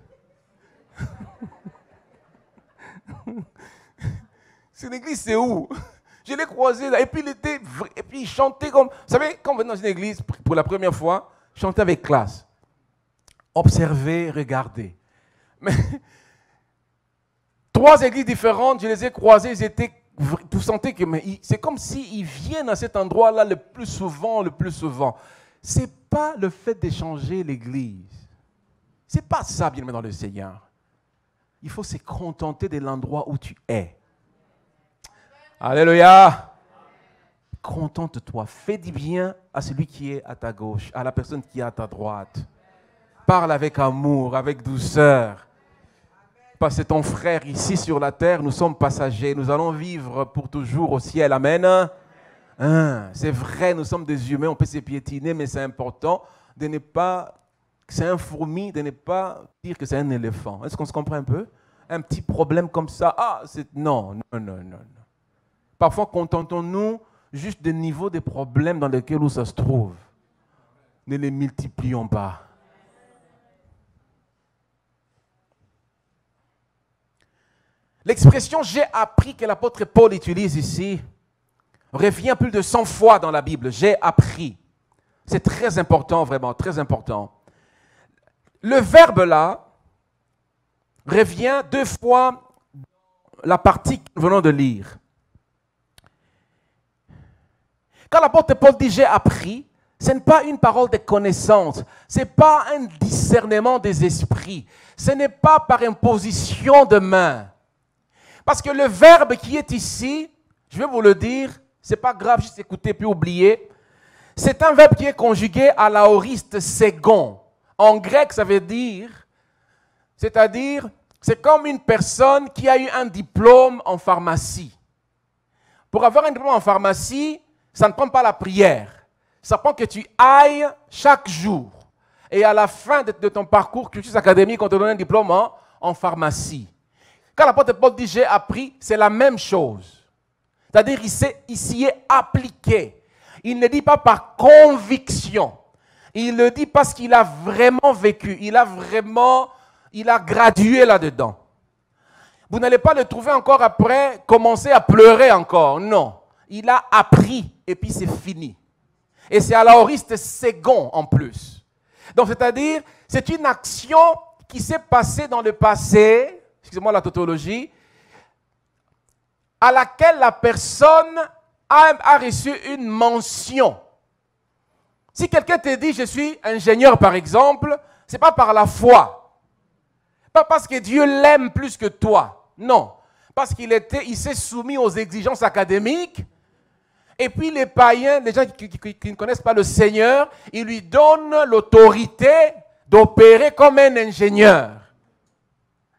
Son église, c'est où? Je l'ai croisé là, et puis il chantait comme. Vous savez, quand on va dans une église pour la première fois, chanter avec classe. Observer, regarder. Mais 3 églises différentes, je les ai croisées, ils étaient. Vous sentez que c'est comme s'ils viennent à cet endroit-là le plus souvent. Ce n'est pas le fait d'échanger l'église. Ce n'est pas ça, bien aimé dans le Seigneur. Il faut se contenter de l'endroit où tu es. Alléluia. Contente-toi. Fais du bien à celui qui est à ta gauche, à la personne qui est à ta droite. Parle avec amour, avec douceur. Parce que ton frère ici sur la terre, nous sommes passagers. Nous allons vivre pour toujours au ciel. Amen. C'est vrai, nous sommes des humains, on peut se piétiner, mais c'est important de ne pas... C'est un fourmi, de ne pas dire que c'est un éléphant. Est-ce qu'on se comprend un peu? Un petit problème comme ça. Non. Parfois, contentons-nous juste des niveaux des problèmes dans lesquels ça se trouve. Ne les multiplions pas. L'expression « j'ai appris » que l'apôtre Paul utilise ici revient plus de 100 fois dans la Bible. J'ai appris. C'est très important, vraiment, très important. Le verbe là revient 2 fois dans la partie que nous venons de lire. Quand l'apôtre Paul dit « j'ai appris », ce n'est pas une parole de connaissance, ce n'est pas un discernement des esprits, ce n'est pas par imposition de main. Parce que le verbe qui est ici, je vais vous le dire, ce n'est pas grave, juste écouter puis oublier. C'est un verbe qui est conjugué à l'aoriste second. En grec, ça veut dire, c'est-à-dire, c'est comme une personne qui a eu un diplôme en pharmacie. Pour avoir un diplôme en pharmacie, ça ne prend pas la prière. Ça prend que tu ailles chaque jour. Et à la fin de ton parcours cursus académique, on te donne un diplôme en pharmacie. Quand l'apôtre Paul dit « j'ai appris », c'est la même chose. C'est-à-dire il s'y est appliqué. Il ne dit pas par conviction. Il le dit parce qu'il a vraiment vécu. Il a gradué là-dedans. Vous n'allez pas le trouver encore après commencer à pleurer encore. Non. Il a appris et puis c'est fini. Et c'est à l'aoriste second en plus. Donc c'est-à-dire, c'est une action qui s'est passée dans le passé, excusez-moi la tautologie, à laquelle la personne a reçu une mention. Si quelqu'un te dit « je suis ingénieur » par exemple, ce n'est pas par la foi. Pas parce que Dieu l'aime plus que toi. Non. Parce qu'il s'est soumis aux exigences académiques. Et puis les païens, les gens qui ne connaissent pas le Seigneur, ils lui donnent l'autorité d'opérer comme un ingénieur.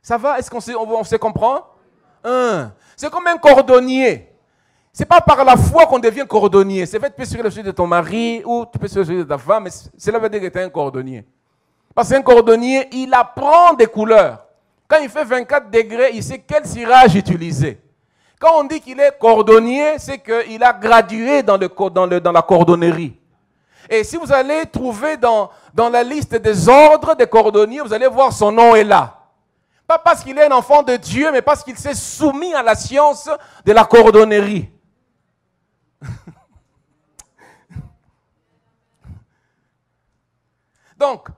Ça va? Est-ce qu'on se comprend? C'est comme un cordonnier. Ce n'est pas par la foi qu'on devient cordonnier. C'est fait tu peux sur le sujet de ton mari ou tu peux sur le sujet de ta femme, mais cela veut dire que tu es un cordonnier. Parce qu'un cordonnier, il apprend des couleurs. Quand il fait 24 degrés, il sait quel cirage utiliser. Quand on dit qu'il est cordonnier, c'est qu'il a gradué dans la cordonnerie. Et si vous allez trouver dans la liste des ordres des cordonniers, vous allez voir son nom est là. Pas parce qu'il est un enfant de Dieu, mais parce qu'il s'est soumis à la science de la cordonnerie. Donc,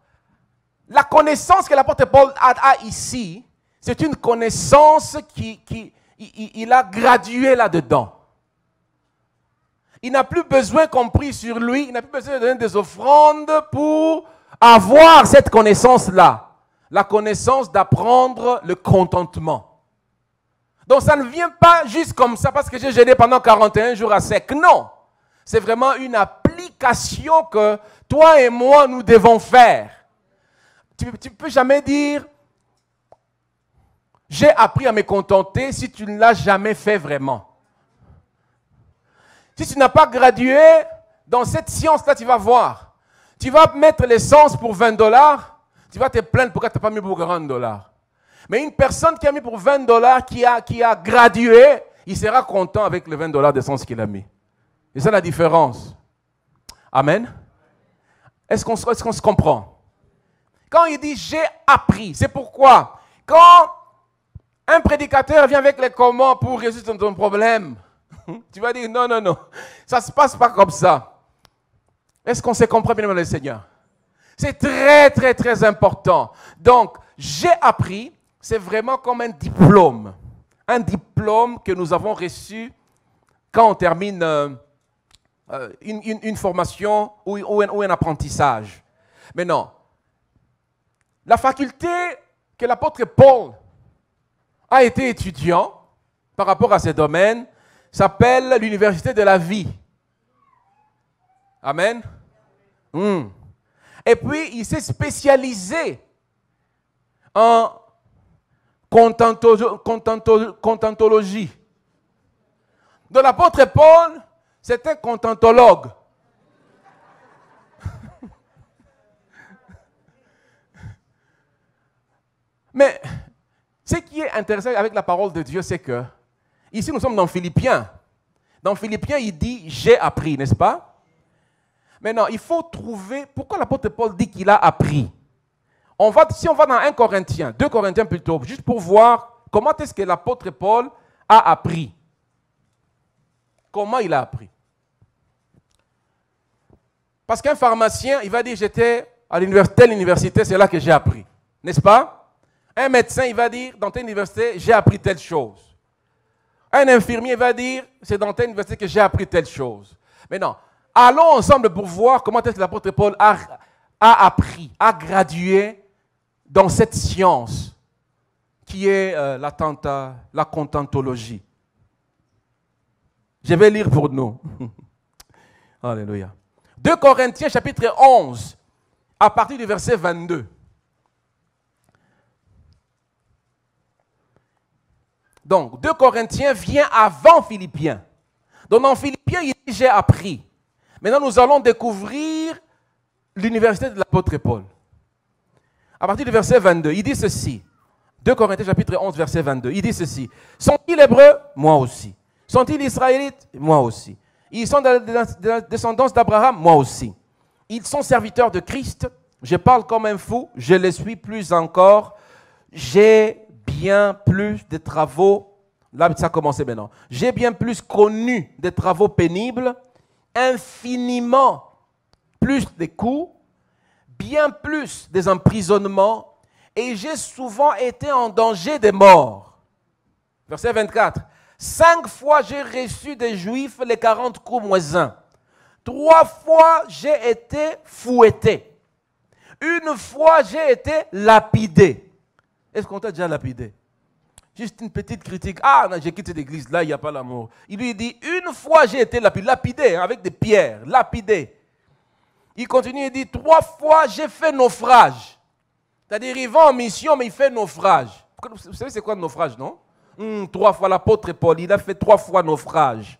la connaissance que l'apôtre Paul a ici, c'est une connaissance il a gradué là-dedans. Il n'a plus besoin qu'on prie sur lui, il n'a plus besoin de donner des offrandes pour avoir cette connaissance-là. la connaissance, d'apprendre le contentement. Donc ça ne vient pas juste comme ça parce que j'ai jeûné pendant 41 jours à sec. Non, c'est vraiment une application que toi et moi, nous devons faire. Tu ne peux jamais dire, j'ai appris à me contenter si tu ne l'as jamais fait vraiment. Si tu n'as pas gradué dans cette science-là, tu vas voir. Tu vas mettre l'essence pour $20, tu vas te plaindre pourquoi tu n'as pas mis pour $40. Mais une personne qui a mis pour $20, qui a gradué, il sera content avec les $20 d'essence qu'il a mis. C'est ça la différence. Amen. Est-ce qu'on se comprend? Quand il dit j'ai appris, c'est pourquoi quand un prédicateur vient avec les comment pour résoudre ton problème, tu vas dire non, non, non, ça ne se passe pas comme ça. Est-ce qu'on se comprend bien, le Seigneur? C'est très, très, très important. Donc, j'ai appris, c'est vraiment comme un diplôme. Un diplôme que nous avons reçu quand on termine une formation ou un apprentissage. Mais non. La faculté que l'apôtre Paul a été étudiant par rapport à ces domaines s'appelle l'université de la vie. Amen. Et puis, il s'est spécialisé en contentologie. Donc, l'apôtre Paul, c'était contentologue. Mais ce qui est intéressant avec la parole de Dieu, c'est que, ici nous sommes dans Philippiens. Dans Philippiens, il dit « j'ai appris », n'est-ce pas? Maintenant, il faut trouver pourquoi l'apôtre Paul dit qu'il a appris. Si on va dans 1 Corinthiens, 2 Corinthiens plutôt, juste pour voir comment est-ce que l'apôtre Paul a appris. Comment il a appris? Parce qu'un pharmacien, il va dire j'étais à telle université, c'est là que j'ai appris. N'est-ce pas? Un médecin, il va dire dans telle université, j'ai appris telle chose. Un infirmier va dire c'est dans telle université que j'ai appris telle chose. Mais non. Allons ensemble pour voir comment est-ce que l'apôtre Paul a appris, a gradué dans cette science qui est la contentologie. Je vais lire pour nous. Alléluia. 2 Corinthiens chapitre 11, à partir du verset 22. Donc, 2 Corinthiens vient avant Philippiens. Donc, dans Philippiens, il dit j'ai appris. Maintenant, nous allons découvrir l'université de l'apôtre Paul. À partir du verset 22, il dit ceci. 2 Corinthiens chapitre 11, verset 22. Il dit ceci. Sont-ils hébreux? Moi aussi. Sont-ils israélites? Moi aussi. Ils sont de la descendance d'Abraham? Moi aussi. Ils sont serviteurs de Christ? Je parle comme un fou. Je le suis plus encore. J'ai bien plus de travaux. Là, ça a commencé maintenant. J'ai bien plus connu des travaux pénibles, infiniment plus des coups, bien plus des emprisonnements, et j'ai souvent été en danger de mort. Verset 24. 5 fois j'ai reçu des Juifs les 40 coups moins 1. 3 fois j'ai été fouetté. 1 fois j'ai été lapidé. Est-ce qu'on t'a déjà lapidé? Juste une petite critique. Ah, non, j'ai quitté l'église, là, il n'y a pas l'amour. Il lui dit, 1 fois j'ai été lapidé, avec des pierres, lapidé. Il continue, il dit, 3 fois j'ai fait naufrage. C'est-à-dire, il va en mission, mais il fait naufrage. Vous savez, c'est quoi le naufrage, non? 3 fois, l'apôtre Paul, il a fait 3 fois naufrage.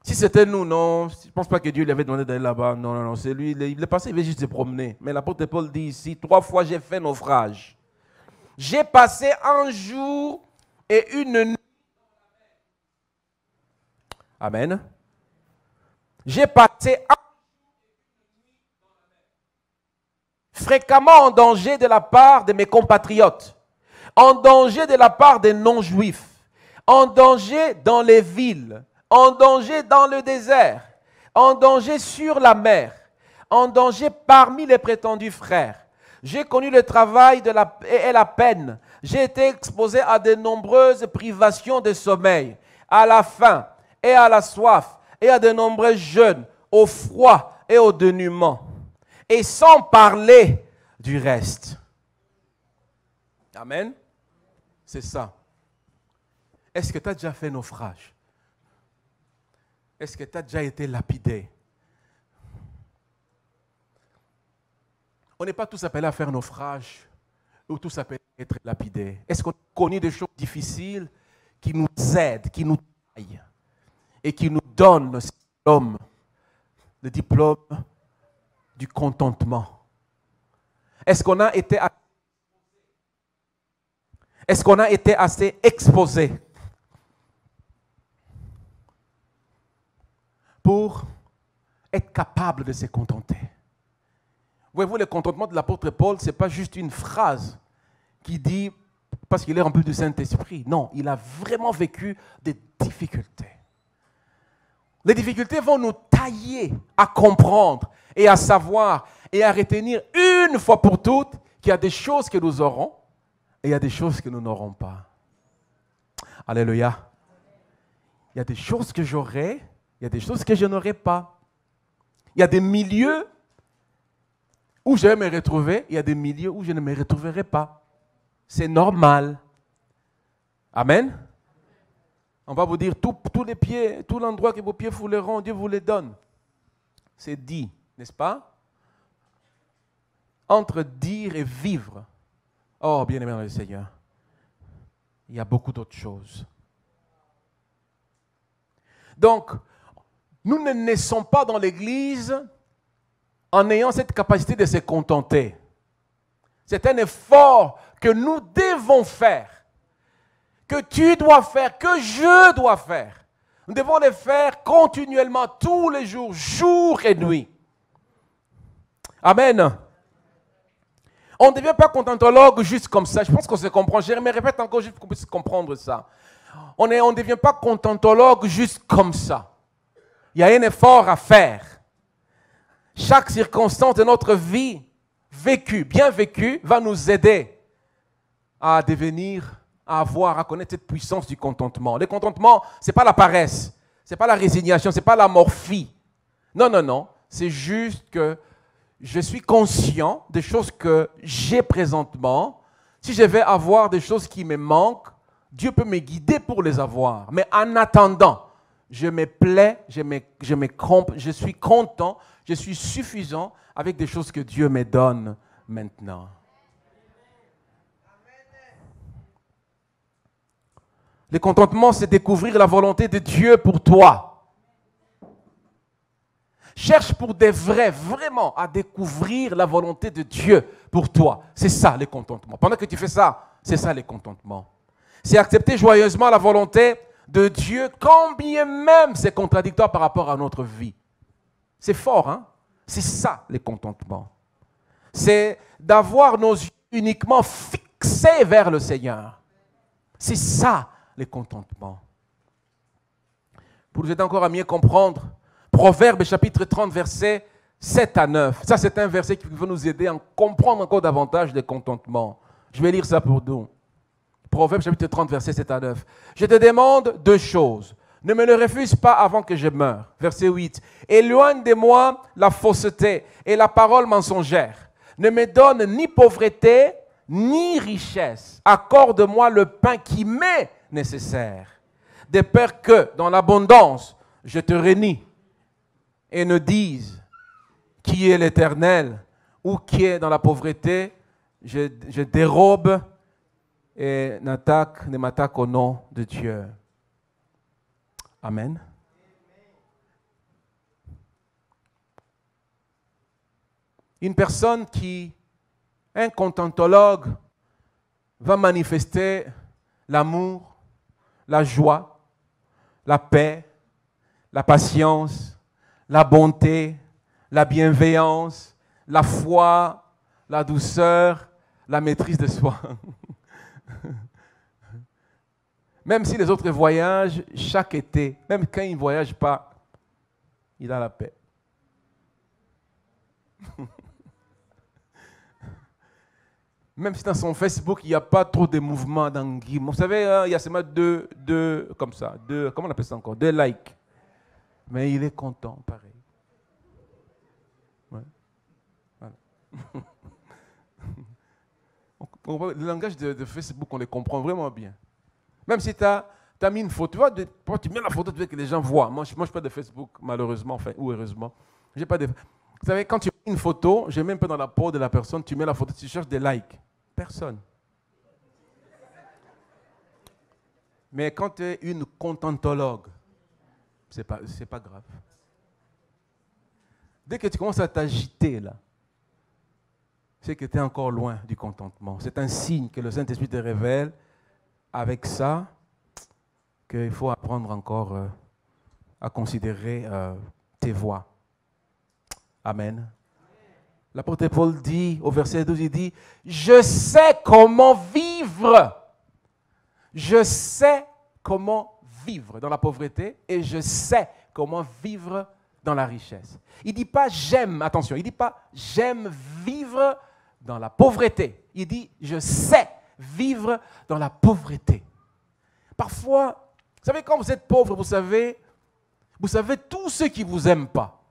Si c'était nous, non, je ne pense pas que Dieu lui avait demandé d'aller là-bas. Non, non, non, c'est lui, il est passé, il veut juste se promener. Mais l'apôtre Paul dit ici, 3 fois j'ai fait naufrage. J'ai passé 1 jour et 1 nuit. Amen. J'ai passé 1 fréquemment en danger de la part de mes compatriotes, en danger de la part des non-juifs, en danger dans les villes, en danger dans le désert, en danger sur la mer, en danger parmi les prétendus frères. J'ai connu le travail et la peine. J'ai été exposé à de nombreuses privations de sommeil, à la faim et à la soif, et à de nombreux jeûnes, au froid et au dénuement. Et sans parler du reste. Amen. C'est ça. Est-ce que tu as déjà fait naufrage? Est-ce que tu as déjà été lapidé? On n'est pas tous appelés à faire naufrage ou tous appelés à être lapidés. Est-ce qu'on a connu des choses difficiles qui nous aident, qui nous taillent et qui nous donnent le diplôme du contentement? Est-ce qu'on a été assez exposé pour être capable de se contenter? Voyez-vous, le contentement de l'apôtre Paul, ce n'est pas juste une phrase qui dit parce qu'il est rempli du Saint-Esprit. Non, il a vraiment vécu des difficultés. Les difficultés vont nous tailler à comprendre et à savoir et à retenir une fois pour toutes qu'il y a des choses que nous aurons et il y a des choses que nous n'aurons pas. Alléluia. Il y a des choses que j'aurai, il y a des choses que je n'aurai pas. Il y a des milieux où je vais me retrouver, il y a des milieux où je ne me retrouverai pas. C'est normal. Amen. On va vous dire, tous les pieds, tout l'endroit que vos pieds fouleront, Dieu vous les donne. C'est dit, n'est-ce pas? Entre dire et vivre, oh, bien-aimé dans le Seigneur, il y a beaucoup d'autres choses. Donc, nous ne naissons pas dans l'Église en ayant cette capacité de se contenter. C'est un effort que nous devons faire, que tu dois faire, que je dois faire. Nous devons le faire continuellement, tous les jours, jour et nuit. Amen. On ne devient pas contentologue juste comme ça. Je pense qu'on se comprend. Je me répète encore juste pour qu'on puisse comprendre ça. On ne devient pas contentologue juste comme ça. Il y a un effort à faire. Chaque circonstance de notre vie vécue, bien vécue, va nous aider à devenir, à avoir, à connaître cette puissance du contentement. Le contentement, ce n'est pas la paresse, ce n'est pas la résignation, ce n'est pas la morphie. Non, non, non. C'est juste que je suis conscient des choses que j'ai présentement. Si je vais avoir des choses qui me manquent, Dieu peut me guider pour les avoir. Mais en attendant, je me plais, je suis content, je suis suffisant avec des choses que Dieu me donne maintenant. Le contentement, c'est découvrir la volonté de Dieu pour toi. Cherche pour des vrais, vraiment, à découvrir la volonté de Dieu pour toi. C'est ça le contentement. Pendant que tu fais ça, c'est ça le contentement. C'est accepter joyeusement la volonté de Dieu, quand bien même c'est contradictoire par rapport à notre vie. C'est fort, hein? C'est ça le contentement. C'est d'avoir nos yeux uniquement fixés vers le Seigneur. C'est ça le contentement. Pour vous aider encore à mieux comprendre, Proverbes chapitre 30, versets 7 à 9. Ça, c'est un verset qui va nous aider à comprendre encore davantage le contentement. Je vais lire ça pour nous. Proverbes chapitre 30, versets 7 à 9. Je te demande deux choses. Ne me le refuse pas avant que je meure. Verset 8. Éloigne de moi la fausseté et la parole mensongère. Ne me donne ni pauvreté, ni richesse. Accorde-moi le pain qui m'est nécessaire. De peur que, dans l'abondance, je te renie et ne dise qui est l'Éternel ou qui est dans la pauvreté, je dérobe et ne m'attaque au nom de Dieu. Amen. Une personne un contentologue, va manifester l'amour, la joie, la paix, la patience, la bonté, la bienveillance, la foi, la douceur, la maîtrise de soi. Même si les autres voyagent chaque été, même quand ils ne voyagent pas, il a la paix. Même si dans son Facebook, il n'y a pas trop de mouvements d'engouement. Vous savez, il y a seulement deux, comme ça, comment on appelle ça encore? 2 likes. Mais il est content, pareil. Ouais. Voilà. Le langage de Facebook, on les comprend vraiment bien. Même si tu as mis une photo, tu mets la photo, tu veux que les gens voient. Moi, je ne suis pas de Facebook, malheureusement, enfin, ou heureusement. J'ai pas de... Vous savez, quand tu mets une photo, je mets un peu dans la peau de la personne, tu mets la photo, tu cherches des likes. Personne. Mais quand tu es une contentologue, c'est pas grave. Dès que tu commences à t'agiter, là, c'est que tu es encore loin du contentement. C'est un signe que le Saint-Esprit te révèle avec ça, qu'il faut apprendre encore à considérer tes voies. Amen. L'apôtre Paul dit au verset 12, il dit, « Je sais comment vivre. Je sais comment vivre dans la pauvreté et je sais comment vivre dans la richesse. » Il ne dit pas « j'aime », attention, il ne dit pas « j'aime vivre dans la pauvreté ». Il dit « je sais vivre dans la pauvreté ». Parfois, vous savez, quand vous êtes pauvre, vous savez tous ceux qui ne vous aiment pas.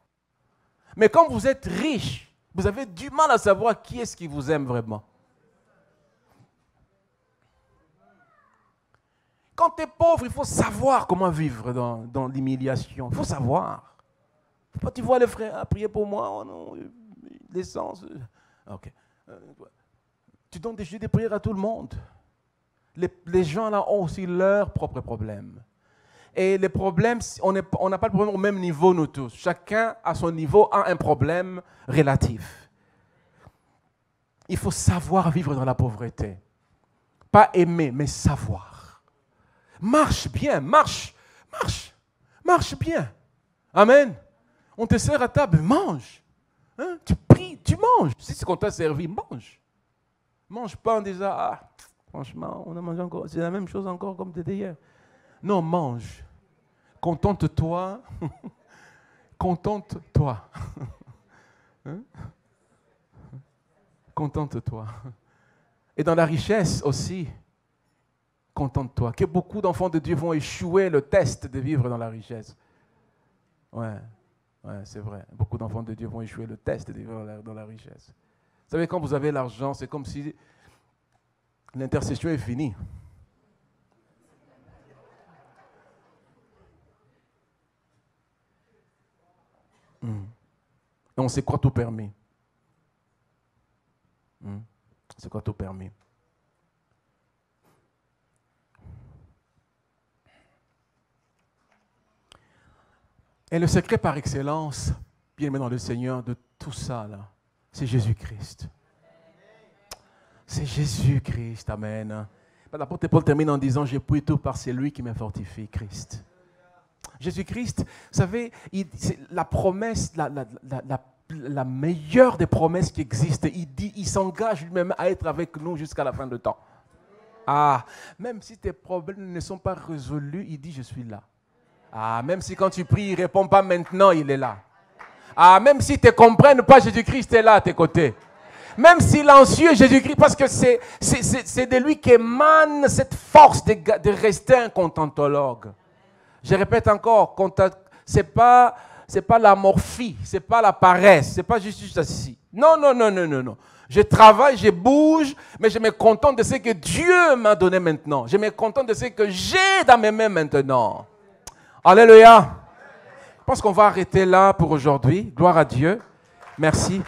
Mais quand vous êtes riche, vous avez du mal à savoir qui est-ce qui vous aime vraiment. Quand tu es pauvre, il faut savoir comment vivre dans l'humiliation. Il faut savoir. Quand tu vois les frères prier pour moi, oh non, l'essence. Ok. Tu donnes des prières à tout le monde. Les gens là ont aussi leurs propres problèmes. Et les problèmes, on n'a pas le problème au même niveau, nous tous. Chacun, à son niveau, a un problème relatif. Il faut savoir vivre dans la pauvreté. Pas aimer, mais savoir. Marche bien, marche bien. Amen. On te sert à table, mange. Hein? Tu pries, tu manges. Si c'est qu'on t'a servi, mange. Mange pas en disant, ah, franchement, on a mangé encore, c'est la même chose encore comme c'était hier. Non, mange. Contente-toi. Contente-toi. Hein? Contente-toi. Et dans la richesse aussi, contente-toi. Que beaucoup d'enfants de Dieu vont échouer le test de vivre dans la richesse. Ouais, c'est vrai. Beaucoup d'enfants de Dieu vont échouer le test de vivre dans la richesse. Vous savez, quand vous avez l'argent, c'est comme si l'intercession est finie. Et on sait quoi tout permis. C'est quoi tout permis. Et le secret par excellence, bien aimé dans le Seigneur, de tout ça, là, c'est Jésus-Christ. C'est Jésus-Christ, amen. L'apôtre Paul termine en disant, j'ai pris tout par celui qui m'a fortifié, Christ. Jésus-Christ, vous savez, c'est la promesse, la meilleure des promesses qui existent. Il s'engage lui-même à être avec nous jusqu'à la fin du temps. Ah, même si tes problèmes ne sont pas résolus, il dit, je suis là. Ah, même si quand tu pries, il ne répond pas maintenant, il est là. Ah, même si tu ne comprends pas, Jésus-Christ est là à tes côtés. Même silencieux, Jésus-Christ, parce que c'est de lui qu'émane cette force de rester un contentologue. Je répète encore, ce n'est pas la morphie, ce n'est pas la paresse, ce n'est pas juste assis. Non. Je travaille, je bouge, mais je me contente de ce que Dieu m'a donné maintenant. Je me contente de ce que j'ai dans mes mains maintenant. Alléluia. Je pense qu'on va arrêter là pour aujourd'hui. Gloire à Dieu. Merci.